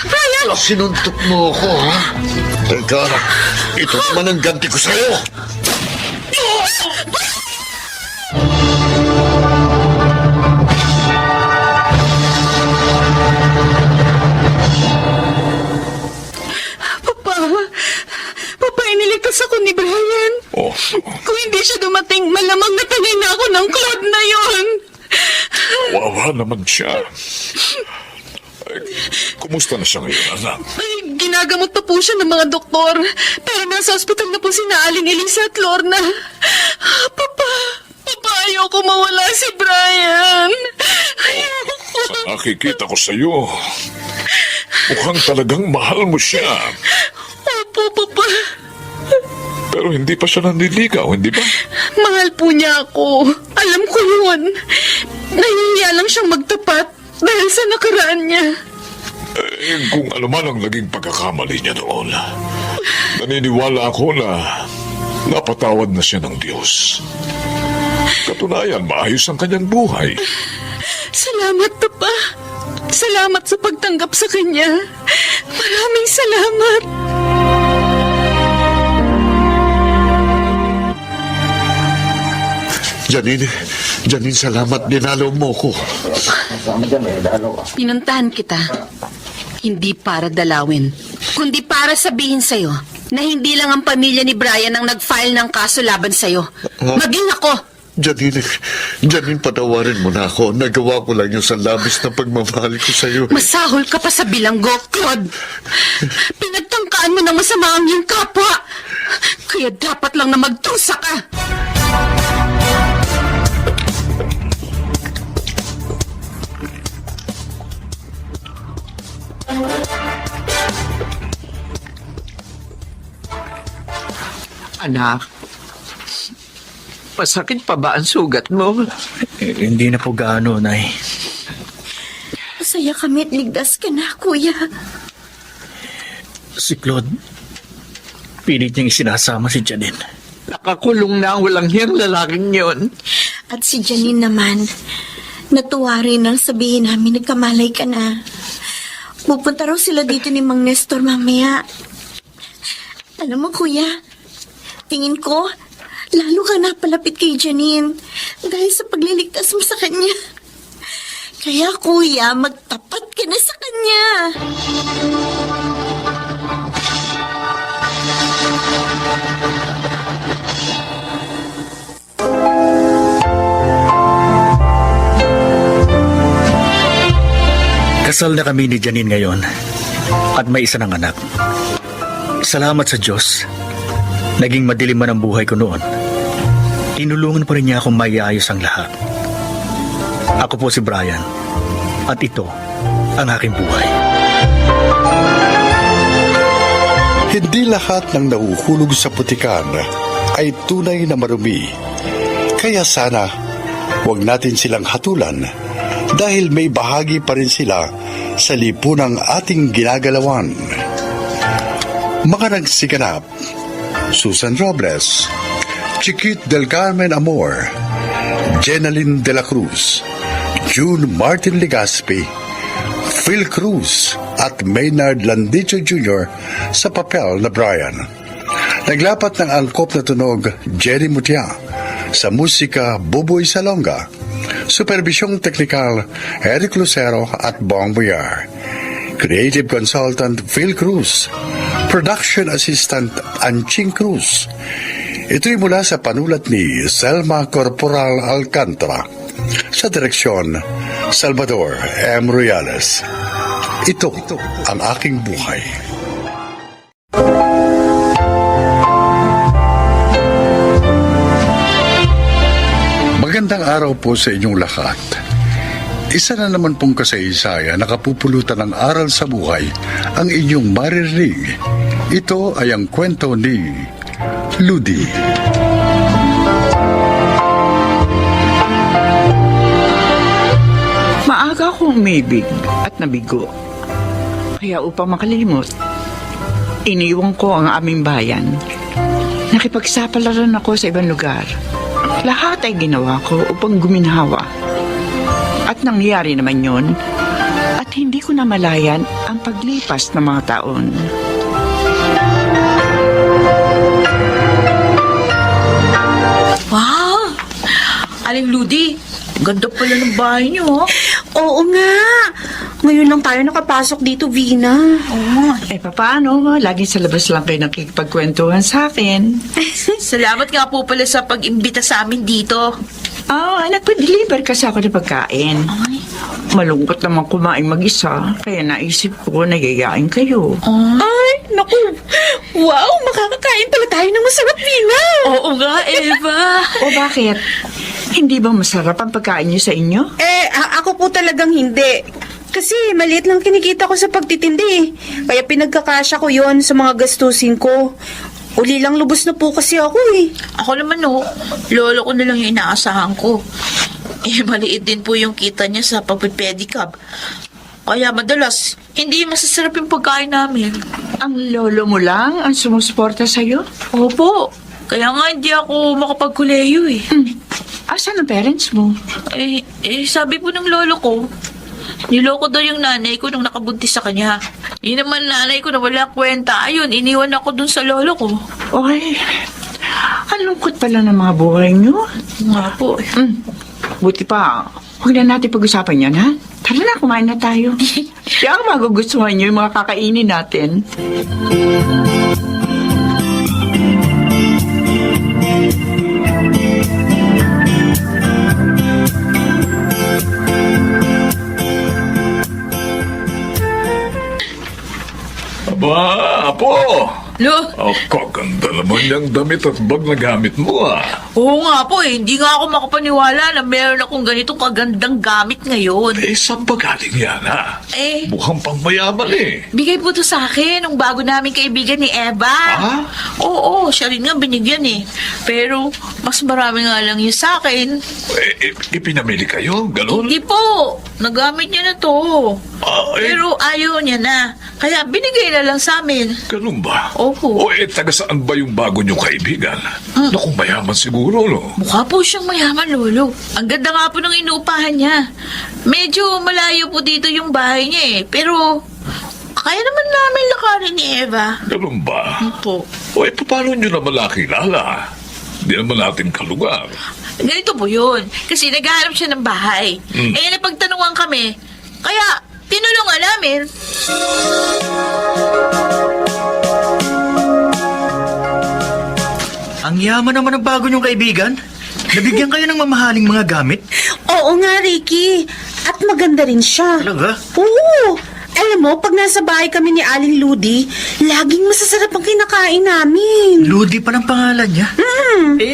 Brian! Sinuntok mo ako, ha? Teka, ito naman ang ganti ko sa'yo. Papa, iniligtas ako ni Brian. Oh, Kung hindi siya dumating, malamang natangay na ako ng Claude na yon. Kumusta naman siya? Ay, kumusta na siya ngayon, anak? Ay, ginagamot pa po siya ng mga doktor. Pero nasa ospital na po si Aling Elisa at Lorna. Papa, ayoko mawala si Brian. Ayoko. Sa nakikita ko sa'yo, mukhang talagang mahal mo siya. Opo, Papa. Pero hindi pa siya nanliligaw, hindi ba? Mahal po niya ako. Alam ko yun. Nahihiya lang siyang magtapat dahil sa nakaraan niya. Eh, kung ano man ang naging pagkakamali niya noon, naniniwala ako na napatawad na siya ng Diyos. Katunayan, maayos ang kanyang buhay. Salamat, Papa. Salamat sa pagtanggap sa kanya. Maraming salamat. Janine, salamat. Dinalo mo ko. Pinuntahan kita. Hindi para dalawin, kundi para sabihin sa'yo na hindi lang ang pamilya ni Brian ang nag-file ng kaso laban sa'yo. Maging ako. Janine, patawarin mo na ako. Nagawa ko lang yung sa labis na pagmamahal ko sa'yo. Masahol ka pa sa bilanggo, Claude. Pinagtangkaan mo ng masama ang iyong kapwa. Kaya dapat lang na magtusa ka. Anak, masakit pa ba ang sugat mo? Hindi na po gaano, Nay. Masaya kami at ligtas ka na, Kuya. Si Claude, pilit niyang isinasama si Janine. Nakakulong na ang walang hiyang lalaking yon. At si Janine naman, natuwa rin nang sabihin namin nagkamalay ka na. Pupunta raw sila dito ni Mang Nestor mamaya. Alam mo, Kuya, tingin ko, lalo ka napalapit kay Janine dahil sa pagliligtas mo sa kanya. Kaya, Kuya, magtapat ka na sa kanya. Kasal na kami ni Janine ngayon at may isa ng anak. Salamat sa Diyos. Naging madilim man ang buhay ko noon. Tinulungan pa rin niya akong maiayos ang lahat. Ako po si Brian at ito ang aking buhay. Hindi lahat ng nahuhulog sa putikan ay tunay na marumi. Kaya sana, huwag natin silang hatulan dahil may bahagi pa rin sila sa lipunang ating ginagalawan. Mga nagsiganap: Susan Robles, Chiquit del Carmen Amor, Jenaline de la Cruz, June Martin Legaspi, Phil Cruz at Maynard Landicho Jr. sa papel na Brian. Naglapat ng angkop na tunog Jerry Mutia, sa musika Buboy Salonga, superbisyong teknikal Eric Lucero at Bong Boyar, creative consultant Phil Cruz, production assistant Anching Cruz. Ito'y mula sa panulat ni Selma Corporal Alcantara, sa direksyon Salvador M. Royales. Ito ang aking buhay. Magandang araw po sa inyong lahat. Isa na naman pong kasaysayan na kapupulutan ng aral sa buhay ang inyong maririnig. Ito ay ang kwento ni Ludi. Maaga akong umibig at nabigo. Kaya upang makalimot, iniwan ko ang aming bayan. Nakipagsapalaran ako sa ibang lugar. Lahat ay ginawa ko upang guminhawa. At nangyari naman yun, at hindi ko namalayan ang paglipas ng mga taon. Wow! Aling Ludi, ganda pala ng bahay niyo, oh. Oo nga. Ngayon lang tayo nakapasok dito, Vina. Oh, Paano? Laging sa labas lang kayo nakikipagkwentuhan sa akin. salamat nga po pala sa pag-imbita sa amin dito. Nagpa-deliver kasi ako ng pagkain. Ay, malungkot naman kumain mag-isa. Kaya naisip ko, nayayain kayo. Ay, naku. Wow, makakakain pala tayo ng masarap, Vina. Oo nga, Eva. O bakit? Hindi ba masarap ang pagkain niyo sa inyo? Ako po talagang hindi. Kasi maliit lang kinikita ko sa pagtitindi. Kaya pinagkakasya ko yon sa mga gastusin ko. Uli lang lubos na po kasi ako eh. Ako naman lolo ko na lang yung inaasahan ko. Maliit din po yung kita niya sa pagpipedicab. Kaya madalas, hindi masasarap yung pagkain namin. Ang lolo mo lang ang sumusuporta sa'yo? Opo, kaya nga hindi ako makapagkuleyo eh. Asan ang parents mo? Sabi po ng lolo ko, niloko daw yung nanay ko nung nakabuntis sa kanya. Yun naman nanay ko na wala kwenta. Ayun, iniwan ako dun sa lolo ko. Ay, ang lungkot pala ng mga buhay niyo. Nga po. Buti pa, huwag na natin pag-usapan yan, ha? Tara na, kumain na tayo. Kaya magugustuhan niyo yung mga kakainin natin. Aba, Apo! Lo, Oh, kaganda naman yung damit at bag na gamit mo oo nga po eh. Hindi nga ako makapaniwala na meron akong ganitong kagandang gamit ngayon. Saan ba galing yan Eh, Mukhang pangmayaman bigay po to sa akin nung bago namin kaibigan ni Eva. Ah? Oo, siya rin nga binigyan eh. Pero, mas marami nga lang yun sa akin. Ipinamili kayo? Ganon? Hindi po. Nagamit niya na to. Pero ayaw niya na. Kaya binigay na lang sa amin. Ganun ba? Opo. Taga saan ba yung bago niyong kaibigan? Naku, mayaman siguro, no? Mukha po siyang mayaman, Lolo. Ang ganda nga po ng inuupahan niya. Medyo malayo po dito yung bahay niya eh. Pero, kaya naman namin lakarin ni Eva. Ganun ba? Opo. Paano niyo naman nakilala? Hindi naman natin kalugar. Ganito po yun. Kasi naghahanap siya ng bahay. Napagtanungan kami. Kaya, tinulungan namin. Ang yaman naman ng bago niyong kaibigan. Nabigyan kayo ng mamahaling mga gamit. Oo nga, Ricky. At maganda rin siya. Talaga? Oo. Alam mo, pag nasa bahay kami ni Aling Ludi, laging masasarap ang kinakain namin. Ludi pa ng pangalan niya.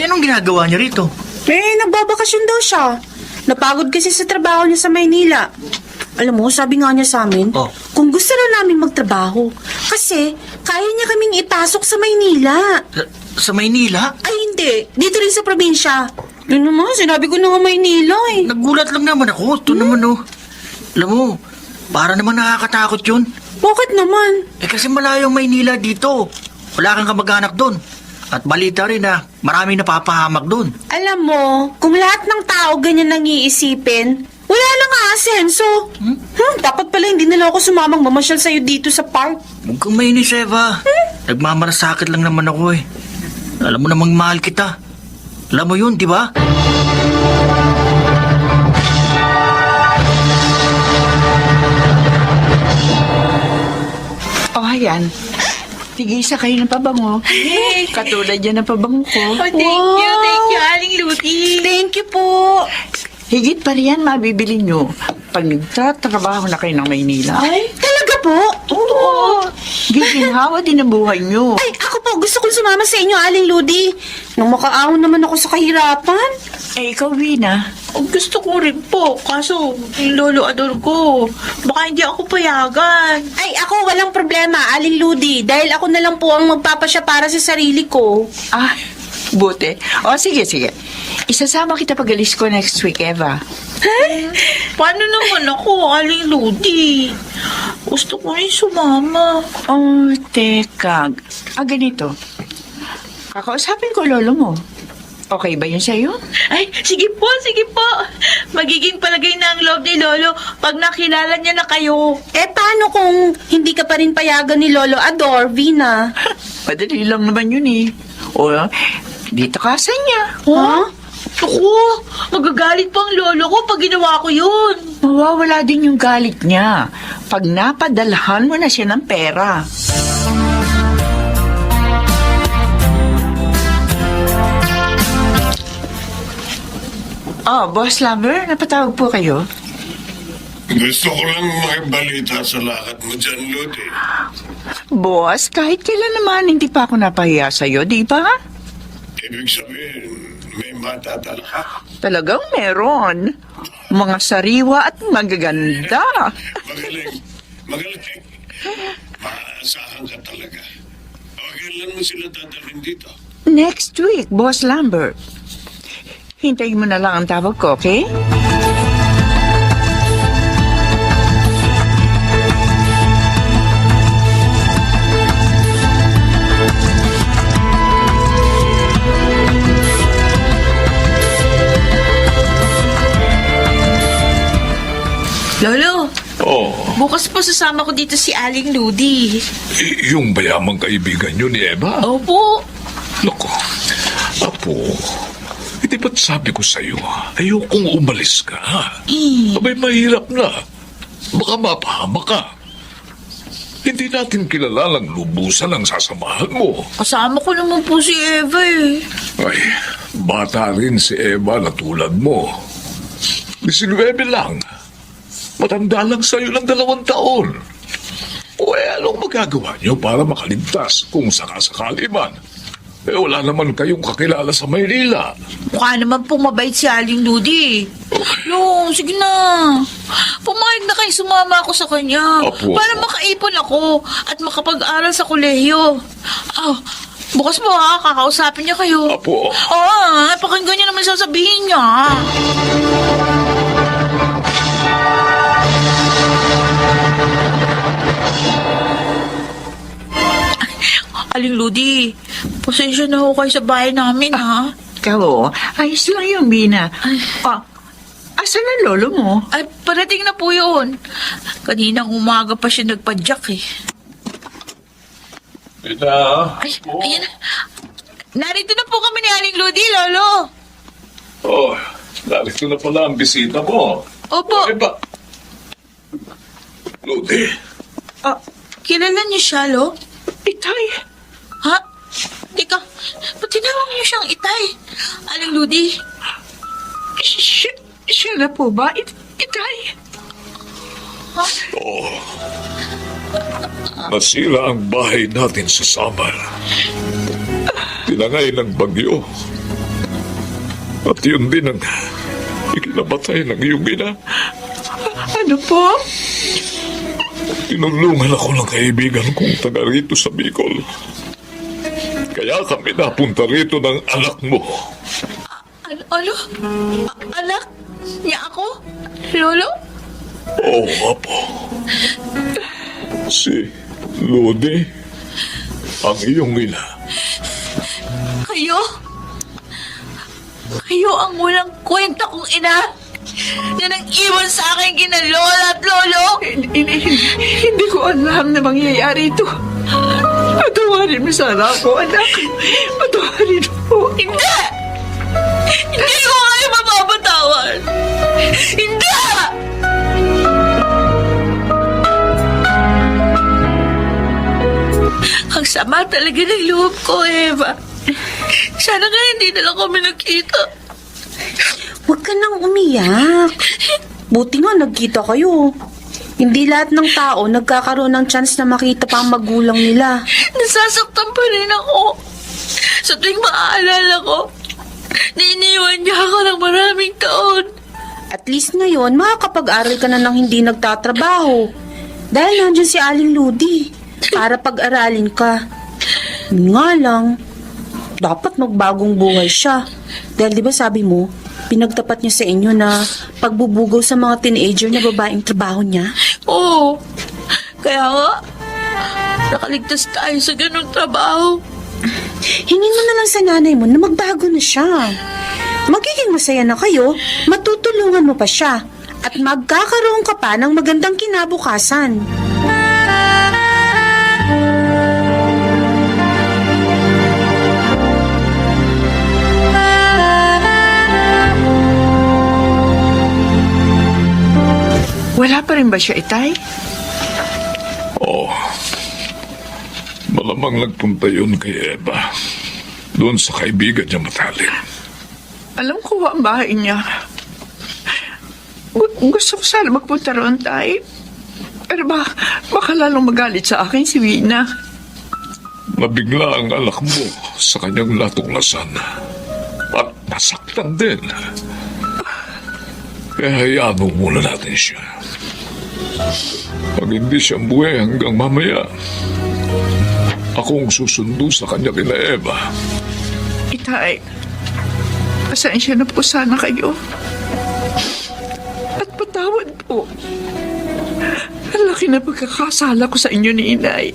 Anong ginagawa niya rito? Nagbabakasyon daw siya. Napagod kasi sa trabaho niya sa Maynila. Alam mo, sabi nga niya sa amin, kung gusto na namin magtrabaho, kasi kaya niya kaming ipasok sa Maynila. Sa Maynila? Ay, hindi. Dito rin sa probinsya. Yun naman, sinabi ko na nga Maynila eh. Nagulat lang naman ako. Ito naman Alam mo, para naman nakakatakot yun. Bakit naman? Kasi malayo ang Maynila dito. Wala kang kamag-anak doon. At balita rin na maraming napapahamak doon. Alam mo, kung lahat ng tao ganyan nang iisipin, wala lang aasenso. Dapat pala hindi nila ako sumamang mamasyal sa'yo dito sa park. Huwag kang mainis, Eva. Nagmamarasakit lang naman ako eh. Alam mo namang mahal kita. Alam mo yun, di ba? Ayan. Tigisa kayo ng pabango. Katulad yan ng pabango ko. Thank you, Aling Ludi. Thank you po. Higit pa riyan mabibili nyo pag nagtatrabaho na kayo ng Maynila. Ay, talaga po? Oo. Giginhawa din ang buhay nyo. Ay, ako po, gusto kong sumama sa inyo, Aling Ludi. Nung makaahon naman ako sa kahirapan. Ikaw, Vina. Gusto ko rin po. Kaso, yung lolo ador ko. Baka hindi ako payagan. Ay, ako, walang problema, Aling Ludi. Dahil ako na lang po ang magpapasya para sa sarili ko. Buti. O, sige. Isasama kita pag alis ko next week, Eva. Paano naman ako, Aling Ludi? Gusto ko rin sumama. Oh, teka. Ganito. Kakausapin ko lolo mo. Okay ba yun sa'yo? Ay, sige po. Magiging palagay na ang loob ni Lolo pag nakilala niya na kayo. Paano kung hindi ka pa rin payagan ni Lolo Ador, Vina? Madali lang naman yun eh. O, dito ka sa niya. Huh? Ako, magagalit pa ang lolo ko pag ginawa ko yun. Mawawala din yung galit niya pag napadalhan mo na siya ng pera. Boss Lover, napatawag po kayo? Gusto ko lang makibalita sa lakad mo dyan, Lodi. Boss, kahit kailan naman hindi pa ako napahiya sa'yo, di ba? Ibig sabihin, may matatala ka. Talagang meron. Mga sariwa at magaganda. Magaling. Magaling. Maasahan ka talaga. Kailan mo sila dadalhin dito? Next week, Boss Lambert. Hintayin mo na lang ang tawag ko, okay? Lolo, Oh, bukas po sasama ko dito si Aling Ludi. yung bayamang kaibigan nyo ni Eva? Opo. Naku, Apo, hindi ba't sabi ko sa'yo, ayokong umalis ka, ha? Abay, mahirap na. Baka mapahama ka. Hindi natin kilalang lubusan ang sasamahan mo. Kasama ko naman po si Eva eh. Ay, bata rin si Eva na tulad mo. 19 lang. Matanda lang sa'yo ng 2 taon. O anong magagawa niyo para makaligtas kung sakasakali man? Wala naman kayong kakilala sa Maynila. Mukha naman pong mabait si Aling Ludi. No, sige na. Pumayag na kayo sumama ako sa kanya. Apo. Para makaipon ako at makapag-aral sa kolehiyo. Bukas po ha, kakausapin niya kayo. Apo. Pakinggan niyo naman sasabihin niya. Aling Ludi, pasensya na ako kayo sa bahay namin, ha? Ikaw, ayos lang yung Bina. Asan ang lolo mo? Ay, parating na po yun. Kaninang umaga pa siya nagpadyak, eh. Ina. Ay, ayan na. Narito na po kami ni Aling Ludi, Lolo. Oh, narito na pala ang bisita mo. Opo. Eva. Lodi. Kilala niyo siya, Lo? Itay. Ha? Teka, ba't tinawag niyo siyang Itay? Aling Ludi? Siya na po ba? Itay. Oh. Nasira ang bahay natin sa Samar. Tinangay ng bagyo. At yun din ang ikinabatay ng iyong ina. Ano po? Tinulungan ako ng kaibigan kong taga rito sa Bicol. Kaya kami napunta rito ng anak mo. Ano? Anak niya ako? Lolo? Oo, Apo. Si Lodi, ang iyong ina. Kayo? Kayo ang walang kwenta kong ina na nang-iwan sa akin kina Lola at Lolo? Hindi ko alam na mangyayari ito. Patawarin mo sana ako, anak. Patawarin mo. Hindi! Hindi ko kayo mapapatawan! Hindi! Ang sama talaga ng loob ko, Eva. Sana nga hindi na lang kami nagkita. Huwag ka nang umiyak. Buti nga nagkita kayo. Hindi lahat ng tao nagkakaroon ng chance na makita pa ang magulang nila. Nasasaktan pa rin ako. Sa tuwing maaalala ko, niniwan niya ako ng maraming taon. At least ngayon, makakapag-aral ka na ng hindi nagtatrabaho. Dahil nandiyan si Aling Ludi para pag-aralin ka. Yun nga lang, dapat magbagong buhay siya. Dahil di ba sabi mo, pinagtapat niya sa inyo na pagbubugaw sa mga teenager na babaeng trabaho niya? Oo. Kaya nga, nakaligtas tayo sa ganung trabaho. Hingin mo na lang sa nanay mo na magbago na siya. Magiging masaya na kayo, matutulungan mo pa siya, at magkakaroon ka pa ng magandang kinabukasan. Wala pa rin ba siya, Itay? Oo. Malamang nagpunta yun kay Eva. Doon sa kaibigan niya matalik. Alam ko ang bahay niya. Pero, Itay, Gusto ko sana magpunta roon, Tay. Pero baka lalong magalit sa akin si Wina. Mabigla ang anak mo sa kanyang natuklasan. At nasaktan din. Kaya hayaan mo muna natin siya. Pag hindi siya buhay hanggang mamaya, akong susundo sa kanya kina Eva. Itay, pasensya na po sana kayo. At patawad po. Ang laki na pagkakasala ko sa inyo ni Inay.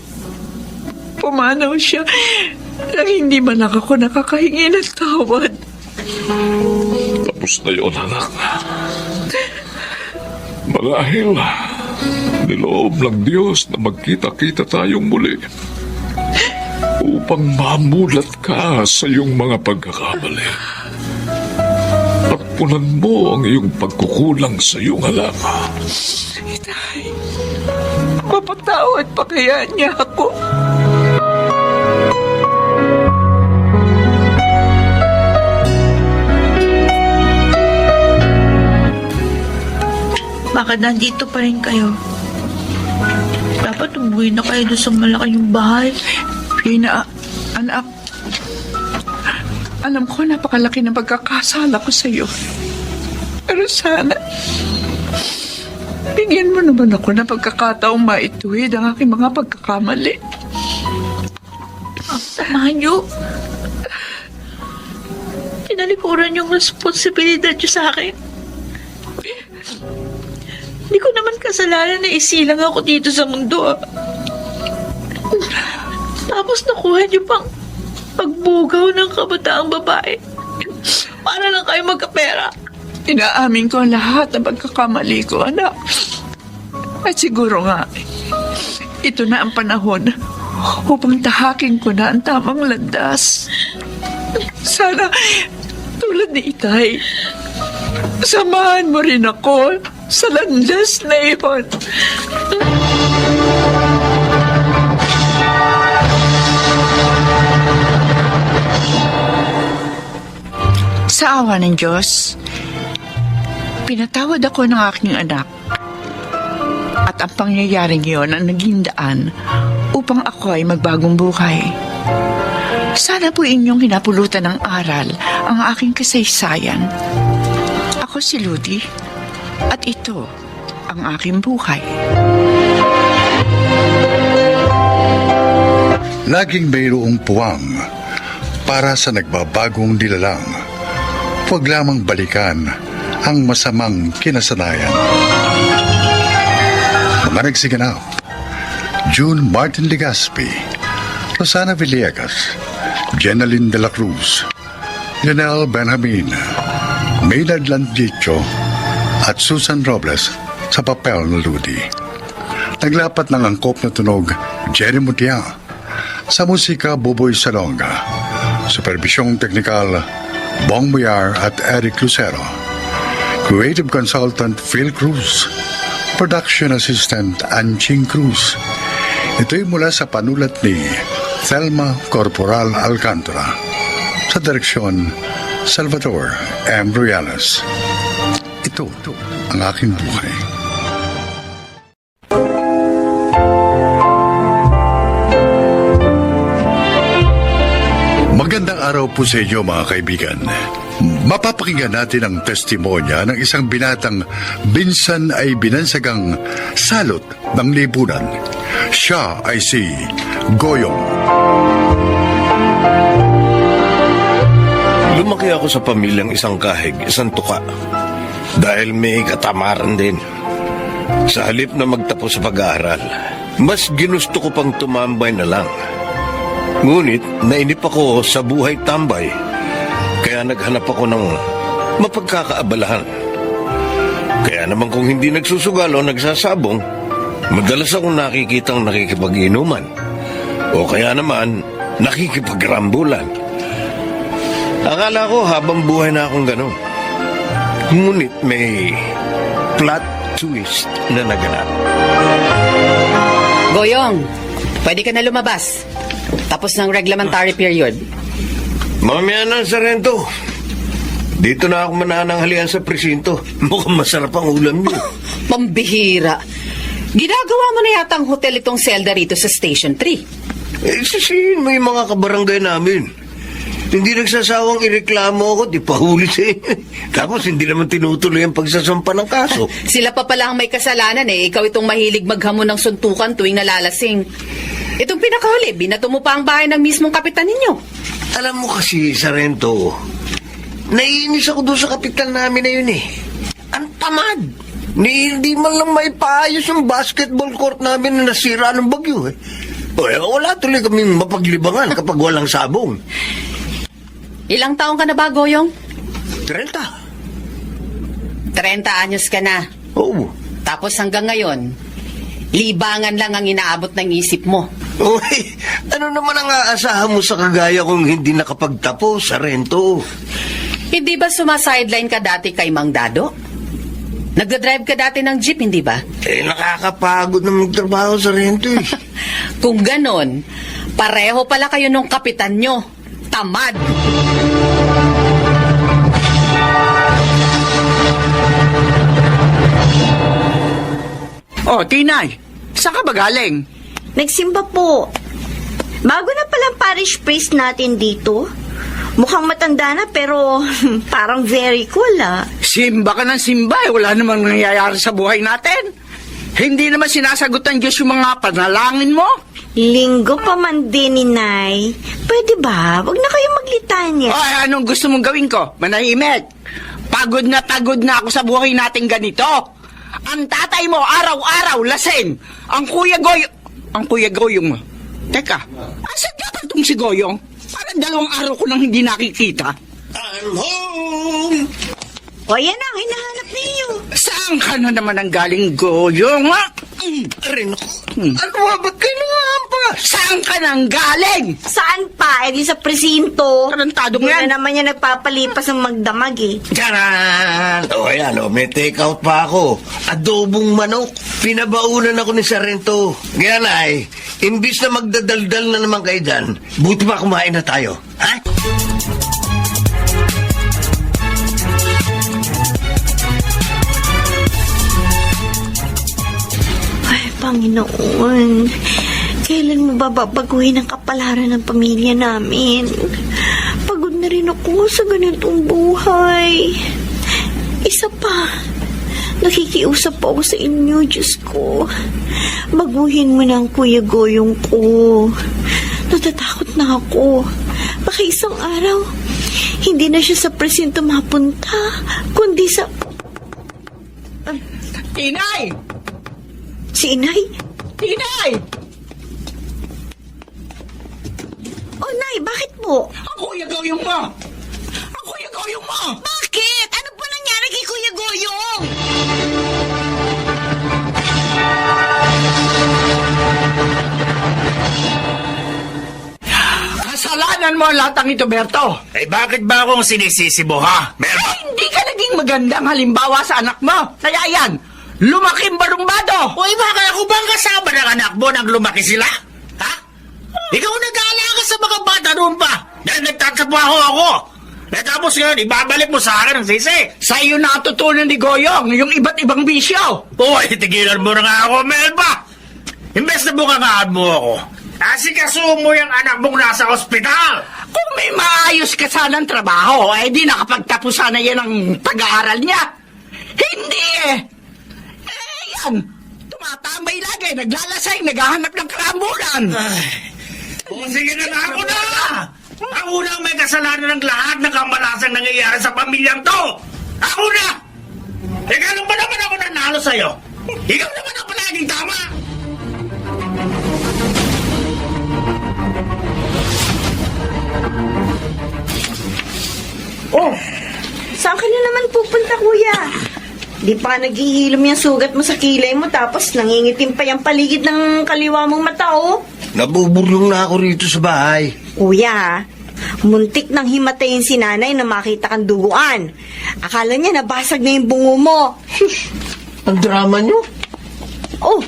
Pumanaw siya nang hindi man lang ako nakakahingi ng tawad. Tapos na yun, anak. Marahil, niloob ng Diyos na magkita-kita tayong muli upang mamulat ka sa iyong mga pagkakamali at punan mo ang iyong pagkukulang sa iyong alam. Itay, mapatawad pa kaya niya ako? Bakit nandito pa rin kayo? Dapat umuwi na kayo doon sa malaki yung bahay. Wina, anak, alam ko napakalaki ng pagkakasala ko sa iyo. Pero sana, bigyan mo naman ako ng pagkakataong maituwid ang aking mga pagkakamali. Samahan niyo. Tinalikuran yung responsibilidad niyo sa akin. Hindi ko naman kasalanan na isilang ako dito sa mundo. Tapos nakuha niyo pang pagbugaw ng kabataang babae. Para lang kayo magkapera. Inaamin ko ang lahat ng pagkakamali ko, anak. At siguro nga, ito na ang panahon upang tahakin ko na ang tamang landas. Sana, tulad ni Itay, samahan mo rin ako sa landas na iyon. Sa awa ng Diyos, pinatawad ako ng aking anak. At ang pangyayaring iyon ang naging daan upang ako ay magbagong buhay. Sana po inyong hinapulutan ng aral ang aking kasaysayan. Ako si Ludi at ito ang aking buhay. Laging mayroong puwang para sa nagbabagong nilalang. Huwag lamang balikan ang masamang kinasanayan. Mga nagsiganap: June Martin Legaspi, Rosana Villegas, Jenaline de la Cruz, Lionel Benjamin, Maynard Landicho, at Susan Robles sa papel na Ludi. Naglapat ng angkop na tunog Jerry Mutia, sa musika Buboy Salonga, supervisyong teknikal Bong Muyar at Eric Lucero, creative consultant Phil Cruz, production assistant Anching Cruz. Ito'y mula sa panulat ni Thelma Corporal Alcantara, sa direksyon Salvador M. Ruelas. Ito ang aking buhay. Magandang araw po sa inyo, mga kaibigan. Mapapakinggan natin ang testimonya ng isang binatang binsan ay binansagang salot ng lipunan. Siya ay si Goyong. Lumaki ako sa pamilyang isang kahig, isang tuka. Dahil may katamaran din. Sa halip na magtapos sa pag-aaral, mas ginusto ko pang tumambay na lang. Ngunit nainip ako sa buhay tambay, kaya naghanap ako ng mapagkakaabalahan. Kaya naman kung hindi nagsusugal o nagsasabong, madalas akong nakikitang nakikipag-inuman o kaya naman nakikipagrambulan. Akala ko habang buhay na akong ganon. Ngunit may plot twist na naganap. Goyong, pwede ka na lumabas. Tapos ng reglementary period. Mamaya na, Sarento. Dito na ako manananghalian sa presinto. Mukhang masarap ang ulam niyo. Pambihira. Ginagawa mo na yata ang hotel itong selda rito sa Station 3. Sisihin mo yung mga kabarangay namin. Hindi nagsasawang ireklamo ako, di pahuli siya. Tapos hindi naman tinutuloy ang pagsasampa ng kaso. Sila pa pala ang may kasalanan eh. Ikaw itong mahilig maghamon ng suntukan tuwing nalalasing. Itong pinakahuli, binato mo pa ang bahay ng mismong kapitan ninyo. Alam mo kasi, Sarento, naiinis ako doon sa kapitan namin na yun eh. Ang tamad. Hindi man lang may paayos yung basketball court namin na nasira ng bagyo eh. Wala tuloy kaming mapaglibangan kapag walang sabong. Ilang taong ka na ba, Goyong? 30. 30 anyos ka na. Oo. Tapos hanggang ngayon, libangan lang ang inaabot ng isip mo. Uy, ano naman ang aasahan mo sa kagaya kung hindi nakapagtapos, Sarento? Hindi ba sumasideline ka dati kay Mang Dado? Nagdadrive ka dati ng jeep, hindi ba? Nakakapagod na magtrabaho, Sarento eh. Kung ganon, pareho pala kayo nung kapitan nyo. Tamad! Oh, Tinay, saan ka ba galing? Nagsimba po. Bago na palang parish priest natin dito. Mukhang matanda na pero parang very cool Simba ka ng simba, wala namang nangyayari sa buhay natin. Hindi naman sinasagot ng Diyos yung mga panalangin mo. Linggo pa man din ni Nay. Pwede ba? Huwag na kayo maglitanya. Ay, anong gusto mong gawin ko? Manahimik. Pagod na ako sa buhay natin ganito. Ang tatay mo, araw-araw, lasing. Ang Kuya Goyong mo. Teka, asan ka ba itong si Goyong? Parang 2 araw ko nang hindi nakikita. I'm home! O yan ang hinahanap ninyo. Saan ka na naman ang galing, Goyong, ha? Arin ako. Ano ba? Ba't kayo nangahampas? Saan ka nang galing? Saan pa? Eh di sa presinto. Tarantado mo Hindi yan. na naman yan nagpapalipas ng magdamag eh. Charan! O ayan, may take out pa ako. Adobong manok. Pinabaunan ako ni Sarento. Ganyan ay, imbis na magdadaldal na naman kayo dyan, buti pa kumain na tayo. Ha? Ay, Panginoon. Kailan mo ba babaguhin ang kapalaran ng pamilya namin? Pagod na rin ako sa ganitong buhay. Isa pa, nakikiusap pa ako sa inyo, Diyos ko. Baguhin mo na ang Kuya Goyong ko. Natatakot na ako. Baka isang araw, hindi na siya sa presinto mapunta, kundi sa... Tinay! Si Inay? Tinay! Oh, Nay, bakit po? Ang Kuya Goyong mo! Ang Kuya Goyong mo! Bakit? Ano po nangyari kay Kuya Goyong? Kasalanan mo ang lahat ng ito, Berto. Bakit ba akong sinisisi mo, ha? Hindi ka naging magandang halimbawa sa anak mo. Kaya yan, lumaking barumbado. Uy, baka ako bang kasama ng anak mo nang lumaki sila? Ha? Ikaw nag-aalaga sa mga bata noon pa. Dahil nagtatrabaho ako. Tapos ngayon, ibabalik mo sa akin ang sisi. Sa iyo natutunan ni Goyong yung iba't ibang bisyo. Uy, tigilan mo na nga ako, Melba. Imbes na bukangaan mo ako. Asikasuhin mo yung anak mong nasa ospital. Kung may maayos ka sanang trabaho, di nakapagtapos sana yan ang pag-aaral niya. Hindi yan, tumatambay lagi, naglalasay, naghahanap ng karambulan. Sige na nga ako na! Ang unang may kasalanan ng lahat ng kamalasang nangyayari sa pamilyang to! Ako na! Ikaw lang ba naman ako nanalo sa'yo? Ikaw naman ang palaging tama! Oh, saan ka na naman pupunta, Kuya? Di pa naghihilom yung sugat mo sa kilay mo tapos nangingitim pa yung paligid ng kaliwa mong mata, oh. Nabubulong na ako rito sa bahay. Kuya, muntik nang himatayin si nanay na makita kang duguan. Akala niya nabasag na yung bungo mo. Ang drama nyo? Oh,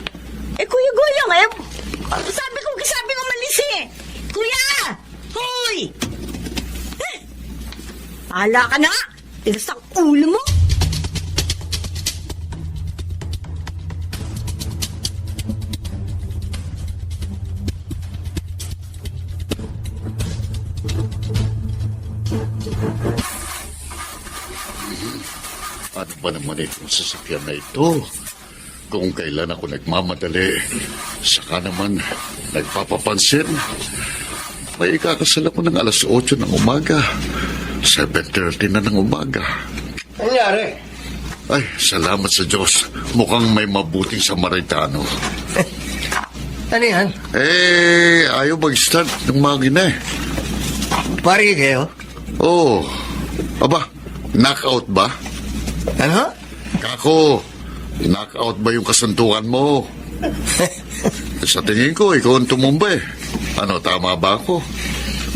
Kuya Goyong, sabi ko malis eh. Kuya! Hoy! Ala ka na! Tigas ang ulo mo! Ano ba naman itong sasakyan na ito? Kung kailan ako nagmamadali, saka naman nagpapapansin. May ikakasal ako ng alas 8 ng umaga. 7:30 na ng umaga. Nangyari? Ay, salamat sa Diyos. Mukhang may mabuting Samaritano. Ano yan? Ayaw mag-start ng makina eh. Pari kayo? Oo. Aba, knockout ba? Ano? Kako, knockout ba yung kasuntukan mo? Sa tingin ko, ikaw ang tumumba eh. Ano, tama ba ako?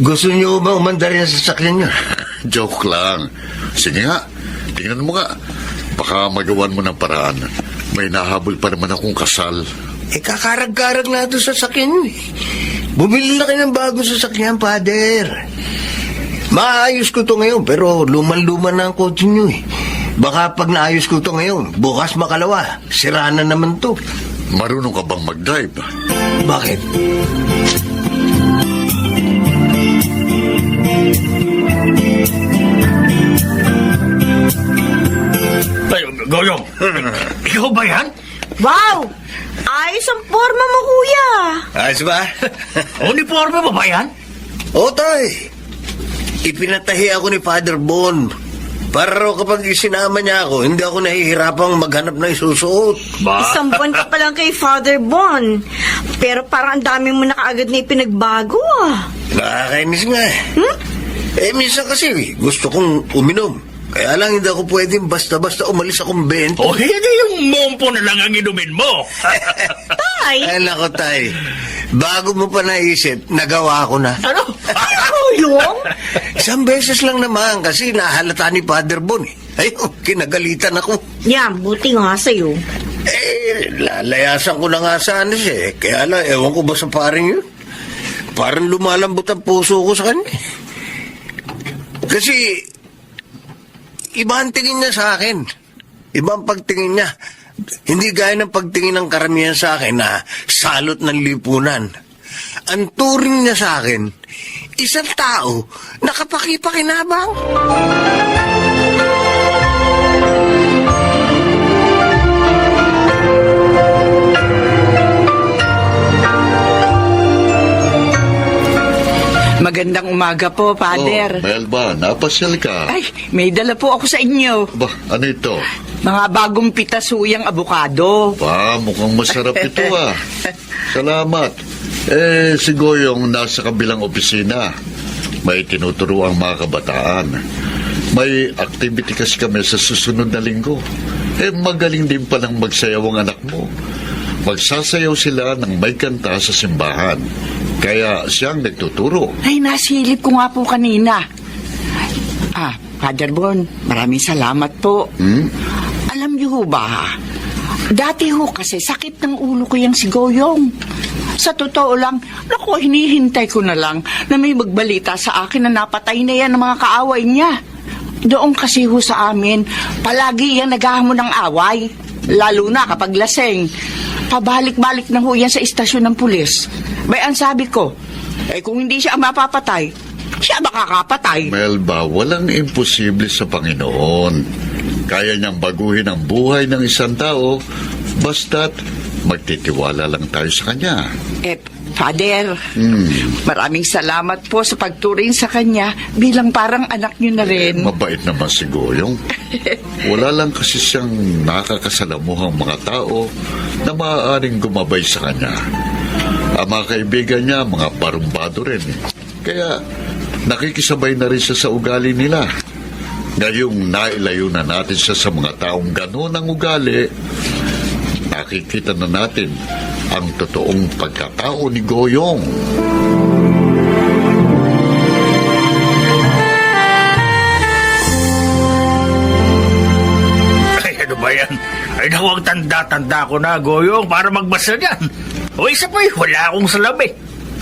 Gusto niyo ba umandar yan sa sasakyan niyo? Joke lang. Sige nga, tingnan mo nga. Baka magawan mo ng paraan. May nahabol pa naman akong kasal. Kakarag-karag na ito sa sasakyan niyo eh. Bumili na kayo ng bagong sasakyan, Father. Maayos ko to ngayon, pero luman-luman na ang kotse niyo eh. Baka pag naayos ko to ngayon, bukas makalawa, sira na naman to. Marunong ka bang mag-drive? Bakit? Goyong, ikaw ba yan? Wow! Ayos ang forma mo, kuya. Ayos ba? Uniforme ba ba yan? O, tay. Ipinatahi ako ni Father Bon. Para raw kapag isinama niya ako, hindi ako nahihirapang maghanap ng isusuot. Isang buwan ka pa lang kay Father Bon. Pero parang ang dami mo na kaagad na ipinagbago, ah. Nakakainis nga eh. Minsan kasi gusto kong uminom. Kaya lang hindi ako pwedeng basta-basta umalis akong bento. O hindi yung mompo na lang ang inumin mo. Tay! Ay, nako, tay. Bago mo pa naisip, nagawa ko na. Ano? Yung? Isang beses lang naman kasi nahalata ni Father Bon eh. Ayun, kinagalitan ako. Yan, buti nga sa'yo. Lalayasan ko na nga sana siya eh. Kaya lang, ewan ko ba sa paring yun? Parang lumalambot ang puso ko sa kanya. Kasi, iba ang tingin niya sa akin. Iba ang pagtingin niya. Hindi gaya ng pagtingin ng karamihan sa akin na salot ng lipunan. Ang turing niya sa akin, isang tao na kapaki-pakinabang. Magandang umaga po, Father. Melba, napasyal ka. Ay, may dala po ako sa inyo. Ba, ano ito? Mga bagong pitasuyang abukado. Ba, mukhang masarap ito ah. Salamat. Si Goyong nasa kabilang opisina. May tinuturo ang mga kabataan. May activity kasi kami sa susunod na linggo. Magaling din palang magsayaw ang anak mo. Magsasayaw sila ng may kanta sa simbahan. Kaya siyang nagtuturo. Ay, nasilip ko nga po kanina. Father Bon, maraming salamat po. Alam niyo ho ba, dati ho kasi sakit ng ulo ko yung si Goyong. Sa totoo lang, naku, hinihintay ko na lang na may magbalita sa akin na napatay na yan ng mga kaaway niya. Doon kasi ho sa amin, palagi yan naghahamon ng away. Lalo na kapag laseng. Pabalik-balik na ho yan sa istasyon ng pulis. Ang sabi ko, kung hindi siya mapapatay, siya makakapatay. Melba, walang imposible sa Panginoon. Kaya niyang baguhin ang buhay ng isang tao, basta't magtitiwala lang tayo sa Kanya. Father, maraming salamat po sa pagturing sa kanya bilang parang anak niyo na rin. Mabait naman si Goyong. Wala lang kasi siyang nakakasalamuhang mga tao na maaaring gumabay sa kanya. Ang mga kaibigan niya, mga barumbado rin. Kaya nakikisabay na rin siya sa ugali nila. Ngayong nailayo na natin siya sa mga taong gano'n ang ugali, nakikita na natin ang totoong pagkatao ni Goyong. Ay, ano ba yan? Ay, nawag tanda-tanda ko na, Goyong, para magbasa yan. O isa pa wala akong salamin.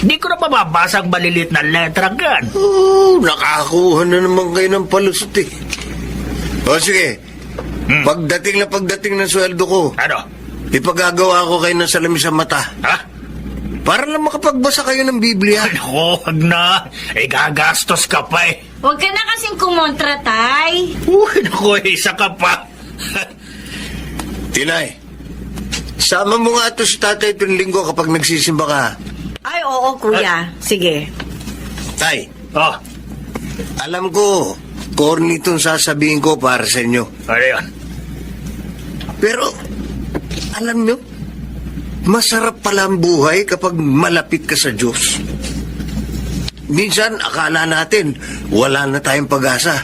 Hindi ko na mababasa ang malilit na letra gan. Nakakuha na naman kayo ng palusot eh. O sige, pagdating ng sweldo ko, Ano? ipagagawa ko kayo ng salamin sa mata. Ha? Para lang makapagbasa kayo ng Biblia. Naku, wag na. Gagastos ka pa eh. Huwag ka na kasing kumontra, Tay. Uy, naku, isa ka pa. Tinay, sama mo nga ito si tatay tuwing linggo kapag nagsisimba ka. Ay, oo, kuya. Sige. Tay, Oh, alam ko, corny itong sasabihin ko para sa inyo. ano yun? Pero, alam nyo, masarap pala ang buhay kapag malapit ka sa Diyos. Minsan, akala natin, wala na tayong pag-asa.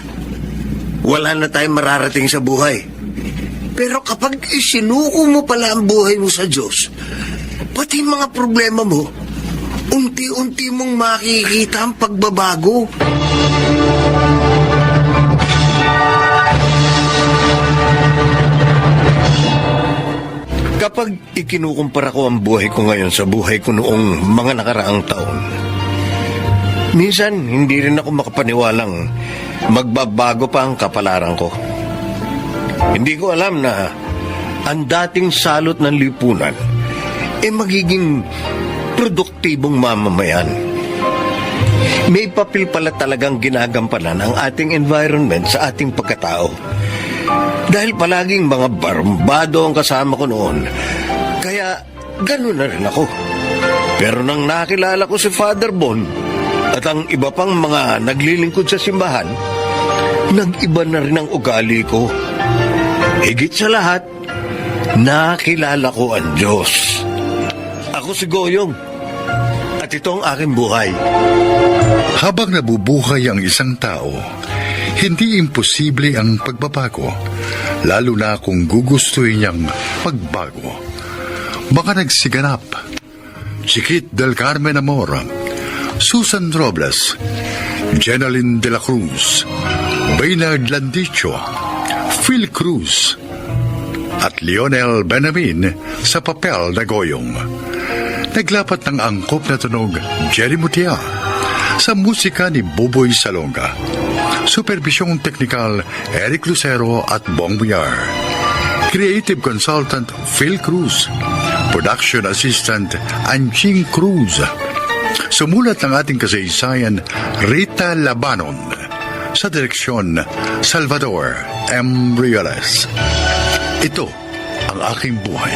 Wala na tayong mararating sa buhay. Pero kapag isinuko mo pala ang buhay mo sa Diyos, pati mga problema mo, unti-unti mong makikita ang pagbabago. Kapag ikinukumpara ko ang buhay ko ngayon sa buhay ko noong mga nakaraang taon, minsan hindi rin ako makapaniwalang magbabago pa ang kapalaran ko. Hindi ko alam na ang dating salot ng lipunan magiging produktibong mamamayan. May papel pala talagang ginagampanan ang ating environment sa ating pagkatao. Dahil palaging mga barbado ang kasama ko noon, kaya ganun na rin ako. Pero nang nakilala ko si Father Bon at ang iba pang mga naglilingkod sa simbahan, nag-iba na rin ang ugali ko. Higit sa lahat, nakilala ko ang Diyos. Ako si Goyong, at ito ang aking buhay. Habang nabubuhay ang isang tao, hindi imposible ang pagbabago, lalo na kung gugustuhin niyang magbago. Baka nagsiganap. Chiquit del Carmen Amor, Susan Robles, Jenaline de la Cruz, Baynard Landicho, Phil Cruz, at Lionel Benamin sa papel na Goyong. Naglapat ng angkop na tunog Jerry Mutia sa musika ni Buboy Salonga. Supervisyong teknikal Eric Lucero at Bong Buyar. Creative Consultant Phil Cruz. Production Assistant Anching Cruz. Sumulat ng ating kasaysayan Rita Labanon. Sa direksyon Salvador M. Rioles. Ito ang aking buhay.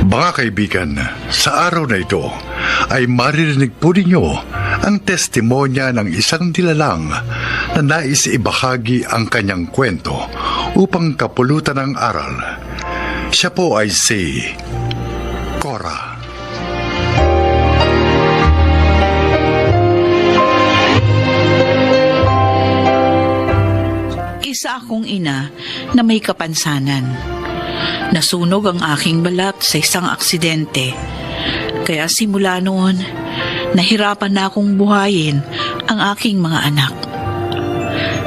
Mga kaibigan, sa araw na ito ay maririnig po ninyo ang testimonya ng isang nilalang na nais ibahagi ang kanyang kwento upang kapulutan ng aral. Siya po ay si Cora. Isa akong ina na may kapansanan. Nasunog ang aking balat sa isang aksidente. Kaya simula noon, nahirapan na akong buhayin ang aking mga anak.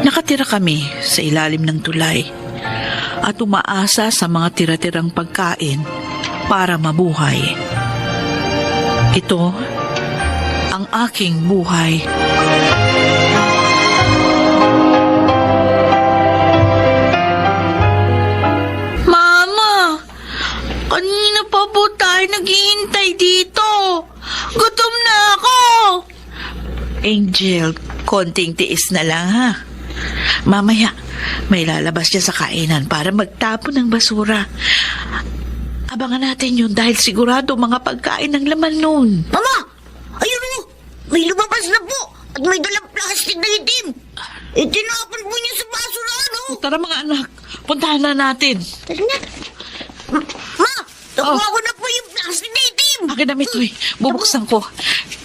Nakatira kami sa ilalim ng tulay at umaasa sa mga tira-tirang pagkain para mabuhay. Ito ang aking buhay. Kanina pa po tayo naghihintay dito. Gutom na ako. Angel, konting tiis na lang ha. Mamaya, may lalabas siya sa kainan para magtapon ng basura. Abangan natin yun dahil sigurado mga pagkain ng laman nun. Mama! Ayun o! May lumabas na po at may dalang plastic na itim. Tinapon po niya sa basurahan o. Tara mga anak, puntahan na natin. Tara na. Ma! Nakuha ko na po yung plastic na itim. Akin na ito eh. Bubuksan ko.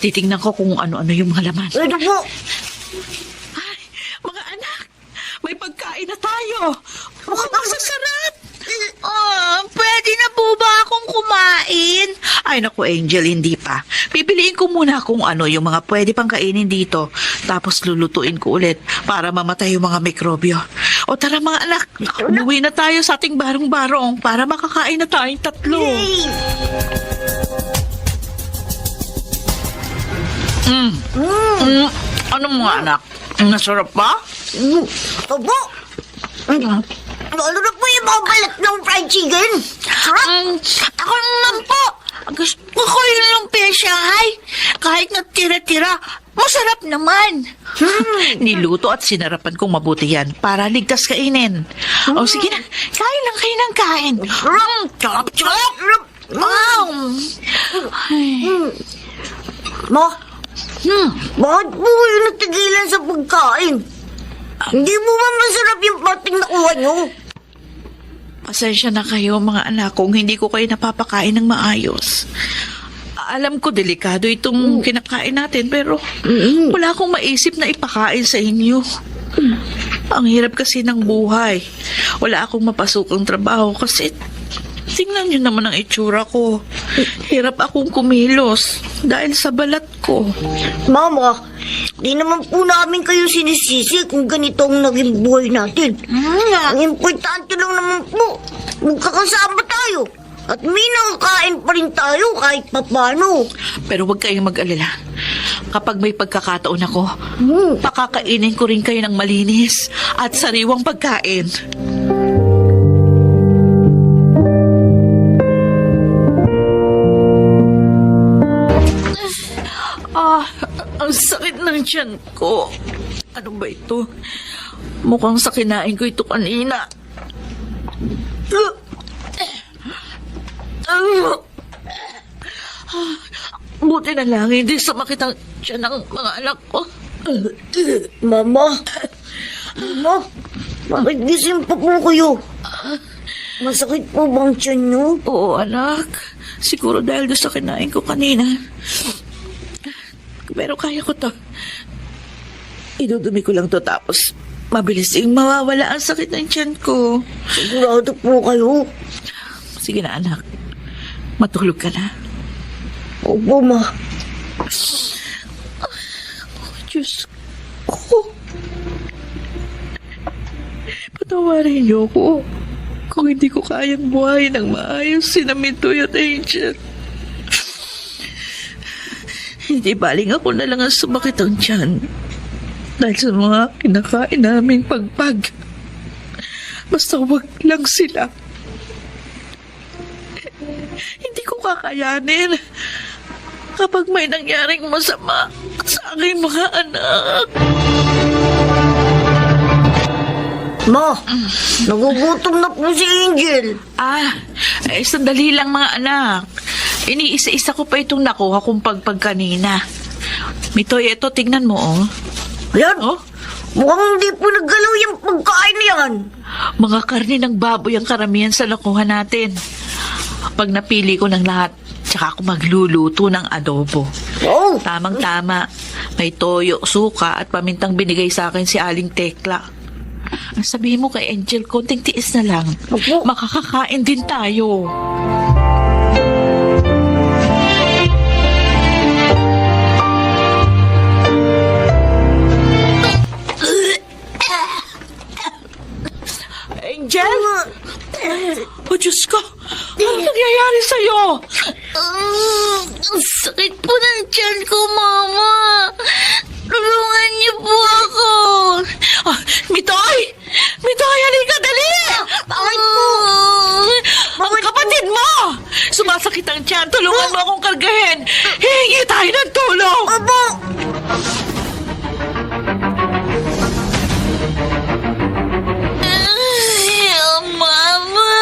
Titingnan ko kung ano-ano yung mga laman. Ito po. Ay, mga anak, may pagkain na tayo. Mukhang masasarap. Pwede na po ba akong kumain? Ay naku Angel, hindi pa. Pipiliin ko muna kung ano yung mga pwede pang kainin dito. Tapos lulutuin ko ulit para mamatay yung mga mikrobyo. O tara mga anak, umuwi na tayo sa ating barong-barong para makakain na tayong tatlo. Ano mga anak? Nasarap ba? Opo. Lalo na po yung mga balat ng fried chicken. Sarap. Ako naman po. Gusto ko yung lumpia Shanghai. Kahit na tira-tira, masarap naman. Niluto at sinarapan kong mabuti yan para ligtas kainin. O sige na, kain lang kayo ng kain. Sarap. Wow. Ma, bakit po kayo natigilan sa pagkain? Hindi mo ba masarap yung pating nakuha nyo? Pasensya na kayo mga anak kung hindi ko kayo napapakain ng maayos. Alam ko delikado itong kinakain natin pero wala akong maisip na ipakain sa inyo. Ang hirap kasi ng buhay. Wala akong mapasukang trabaho kasi tingnan niyo naman ang itsura ko. Hirap akong kumilos dahil sa balat ko. Mama, di naman po namin kayo sinisisi kung ganito ang naging buhay natin. Ang importante lang naman po, magkakasama tayo. At may nakakain pa rin tayo kahit papano. Pero huwag kayong mag-alala. Kapag may pagkakataon ako, pakakainin ko rin kayo ng malinis at sariwang pagkain. Ang sakit ng tiyan ko. Ano ba ito? Mukhang sa kinain ko ito kanina. Buti na lang, hindi sumakit ang tiyan ng mga anak ko. Mama, bakit gising pa po kayo? Masakit po bang tiyan nyo? Oo, anak. Siguro dahil doon sa kinain ko kanina. Pero kaya ko to. Idudumi ko lang to tapos mabilis yung mawawala ang sakit ng tiyan ko. Sigurado po kayo? Sige na, anak. Matulog ka na. Opo, ma. Diyos ko. Patawarin niyo ko kung hindi ko kayang buhay ng maayos si Namitoy at Angel. Hindi baling ako na lang ang sumakit ang tiyan dahil sa mga kinakain naming pagpag. Basta wag lang sila. Hindi ko kakayanin kapag may nangyaring masama sa aking mga anak. Ma, nagugutom na po si Angel. Sandali lang mga anak. Iniisa-isa ko pa itong nakuha kong pagpag kanina. Mitoy, ito, tingnan mo, oh. Ayan, Oh? mukhang hindi po naggalaw yung pagkain yan. Mga karne ng baboy ang karamihan sa nakuha natin. Pag napili ko ng lahat, tsaka ako magluluto ng adobo. Oh, Tamang-tama. May toyo, suka at pamintang binigay sa akin si Aling Tekla. Ang sabihin mo kay Angel, konting tiis na lang. Opo. Makakakain din tayo. Angel? Oh, Diyos ko! Ano nangyayari sa'yo? ang sakit po ng tiyan ko, Mama. Tulungan niyo po ako. Mitoy! Mitoy, halika, dali! Bakit po? Ang kapatid mo! Sumasakit ang tiyan. Tulungan mo akong kargahin. Hihingi tayo ng tulong. Opo. Mama,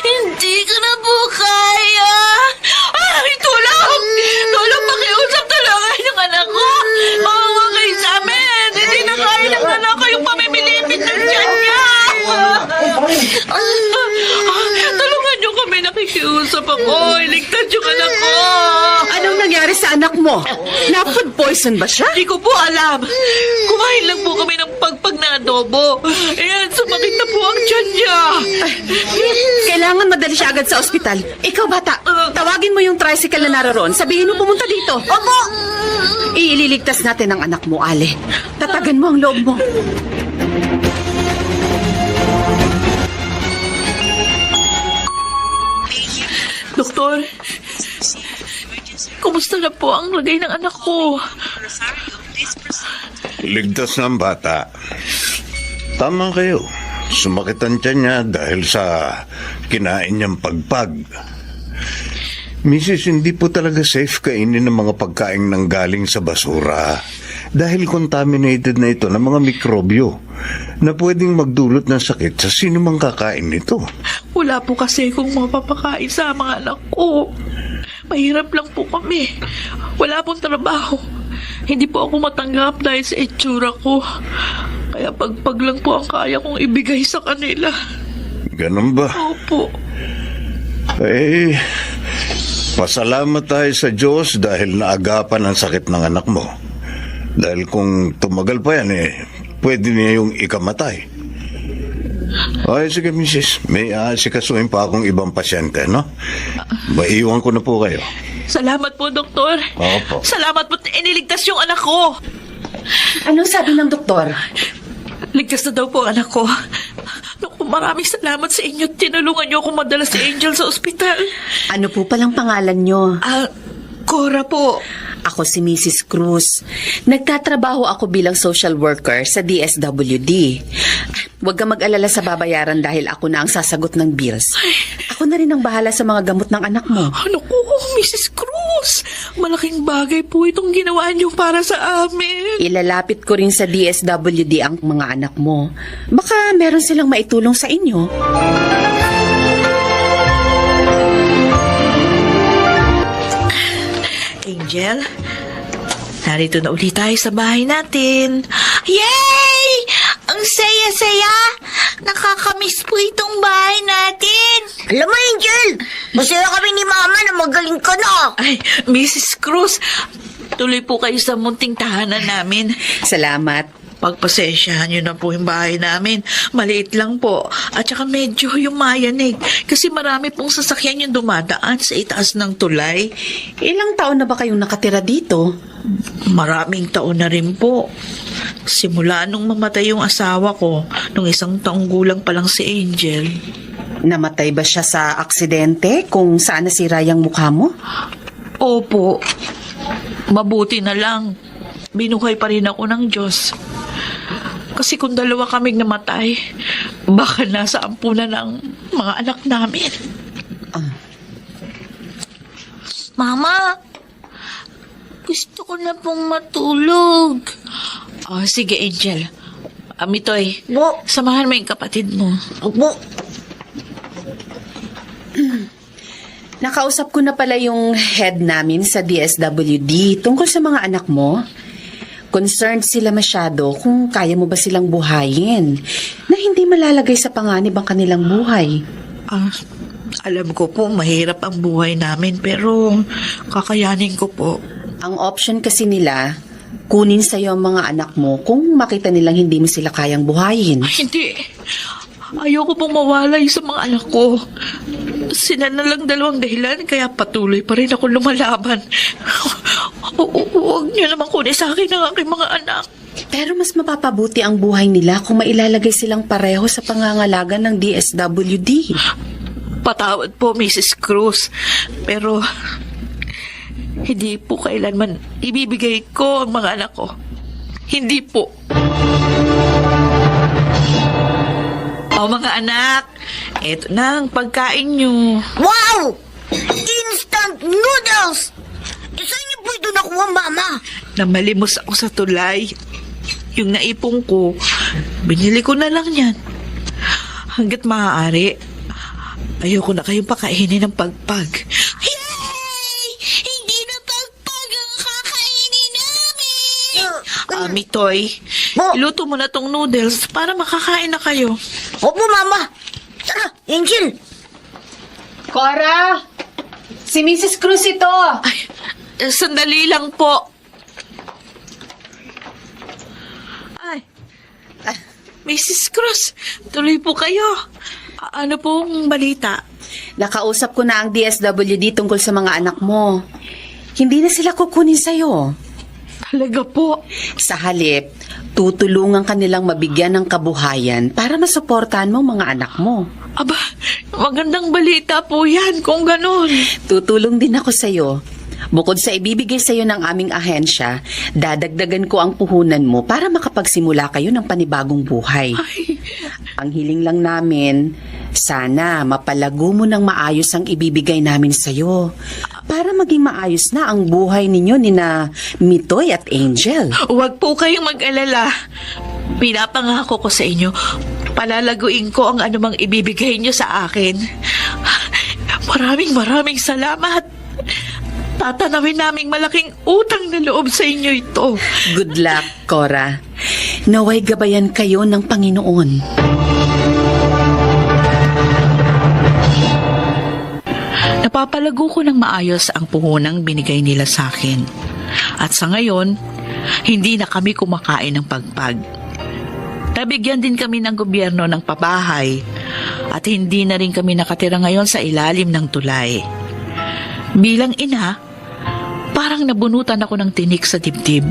hindi ko na po kaya. Ay, tulong! Tulong, pakiusap, tulungan yung anak ko. Mawawa kayo sa amin. Hindi na kaya ng anak ko yung pamimilipit ng tiyan niya. Tulungan niyo kami, nakikiusap ako. Iligtas yung anak ko. Anong nangyari sa anak mo? Na-food poison ba siya? Hindi ko po alam. Kumain lang po kami ng pagpag na adobo. Ayan, sumakit na po ang tiyan niya. Kailangan madali siya agad sa ospital. Ikaw, bata, tawagin mo yung tricycle na naroon. Sabihin mo pumunta dito. Opo. Iililigtas natin ang anak mo, Ale. Tatagan mo ang loob mo. Doktor, kumusta na po ang lagay ng anak ko? Ligtas na ang bata. Tama kayo. Sumakit ang tiyan niya dahil sa kinain niyang pagpag. Mrs., hindi po talaga safe kainin ng mga pagkain nang galing sa basura dahil contaminated na ito ng mga mikrobyo na pwedeng magdulot ng sakit sa sino mang kakain nito. Wala po kasi kung mapapakain sa mga anak ko. Mahirap lang po kami. Wala pong trabaho. Hindi po ako matanggap dahil sa itsura ko. Kaya pagpag lang po ang kaya kong ibigay sa kanila. Ganun ba? Opo. Pasalamat tayo sa Diyos dahil naagapan ang sakit ng anak mo. Dahil kung tumagal pa yan, pwede niya yung ikamatay. Ay, sige, Mrs. May asikasuhin pa akong ibang pasyente, no? Maiiwan ko na po kayo. Salamat po, Doktor. Opo. Salamat po, iniligtas yung anak ko. Anong sabi ng doktor? Ligtas na daw po ang anak ko. Naku, maraming salamat sa inyo. Tinulungan niyo akong madala si Angel sa ospital. Ano po palang pangalan nyo? Cora po. Ako si Mrs. Cruz. Nagtatrabaho ako bilang social worker sa DSWD. Huwag ka mag-alala sa babayaran dahil ako na ang sasagot ng bills. Ako na rin ang bahala sa mga gamot ng anak mo. Ano ko, Mrs. Cruz? Malaking bagay po itong ginawa niyo para sa amin. Ilalapit ko rin sa DSWD ang mga anak mo. Baka meron silang maitulong sa inyo. Angel, narito na ulit tayo sa bahay natin. Yay! Ang saya-saya! Nakakamiss po itong bahay natin. Alam mo, Angel, masaya kami ni Mama na magaling ka na. Ay, Mrs. Cruz, tuloy po kayo sa munting tahanan namin. Salamat. Pagpasensyahan nyo na po yung bahay namin. Maliit lang po. At saka medyo yumayanig. Kasi marami pong sasakyan yung dumadaan sa itaas ng tulay. Ilang taon na ba kayong nakatira dito? Maraming taon na rin po. Simula nung mamatay yung asawa ko, nung 1 taong gulang pa lang si Angel. Namatay ba siya sa aksidente kung saan nasira yung mukha mo? Opo. Mabuti na lang. Binuhay pa rin ako ng Diyos. Kasi kung 2 kaming namatay, baka nasa ampunan ng mga anak namin. Mama, gusto ko na pong matulog. Oh, sige, Angel. Amitoy, Bo, samahan mo yung kapatid mo. bo. Nakausap ko na pala yung head namin sa DSWD tungkol sa mga anak mo. Concerned sila masyado kung kaya mo ba silang buhayin na hindi malalagay sa panganib ang kanilang buhay. Alam ko po, mahirap ang buhay namin pero kakayanin ko po. Ang option kasi nila, kunin sa'yo ang mga anak mo kung makita nilang hindi mo sila kayang buhayin. Ay, hindi. Ayoko pong mawalay sa mga anak ko. Sila na lang 2 dahilan kaya patuloy pa rin ako lumalaban. Huwag niyo naman kunin sa akin ang aking mga anak. Pero mas mapapabuti ang buhay nila kung mailalagay silang pareho sa pangangalaga ng DSWD. Patawad po, Mrs. Cruz. Pero hindi po kailanman ibibigay ko ang mga anak ko. Hindi po. O mga anak, eto na ang pagkain nyo. Wow! Instant noodles! Saan niyo po ito nakuha, Mama? Namalimos ako sa tulay. Yung naipong ko, binili ko na lang yan. Hanggat maaari, ayoko na kayong pakainin ng pagpag. Yay! Hindi na pagpag ang kakainin namin! Mitoy, iluto mo na tong noodles para makakain na kayo. Opo, Mama. Tara, Angel. Cora! Si Mrs. Cruz ito! Ay, sandali lang po. Ay, Mrs. Cruz, tuloy po kayo. Ano pong balita? Nakausap ko na ang DSWD tungkol sa mga anak mo. Hindi na sila kukunin sa'yo. Talaga po. Sa halip, tutulungan kanilang mabigyan ng kabuhayan para masuportahan mo mga anak mo. Aba, magandang balita po yan kung ganun. Tutulong din ako sa'yo. Bukod sa ibibigay sa'yo ng aming ahensya, dadagdagan ko ang puhunan mo para makapagsimula kayo ng panibagong buhay. Ang hiling lang namin, sana mapalago mo ng maayos ang ibibigay namin sa'yo para maging maayos na ang buhay ninyo ni na Mitoy at Angel. Huwag po kayong mag-alala. Pinapangako ko sa inyo, palalaguin ko ang anumang ibibigay niyo sa akin. Maraming salamat. Tatanawin naming malaking utang na loob sa inyo ito. Good luck, Cora. Naway gabayan kayo ng Panginoon. Napapalago ko ng maayos ang puhunang binigay nila sa akin. At sa ngayon, hindi na kami kumakain ng pagpag. Nabigyan din kami ng gobyerno ng pabahay at hindi na rin kami nakatira ngayon sa ilalim ng tulay. Bilang ina, parang nabunutan ako ng tinik sa dibdib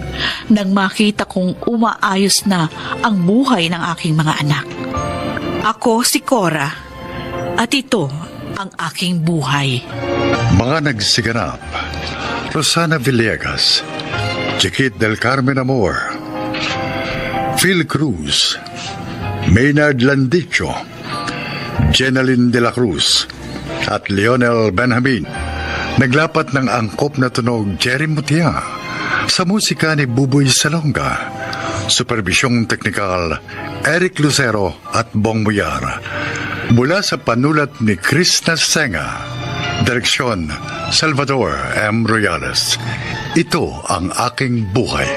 nang makita kong umaayos na ang buhay ng aking mga anak. Ako si Cora at ito ang aking buhay. Mga nagsiganap: Rosana Villegas, Chiquit del Carmen Amor, Phil Cruz, Maynard Landicho, Jenaline de la Cruz, at Lionel Benjamin. Naglapat ng angkop na tunog Jerry Mutia sa musika ni Buboy Salonga. Superbisyong teknikal Eric Lucero at Bong Muyar. Mula sa panulat ni Chris Nasenga. Direksyon Salvador M. Royales. Ito ang aking buhay.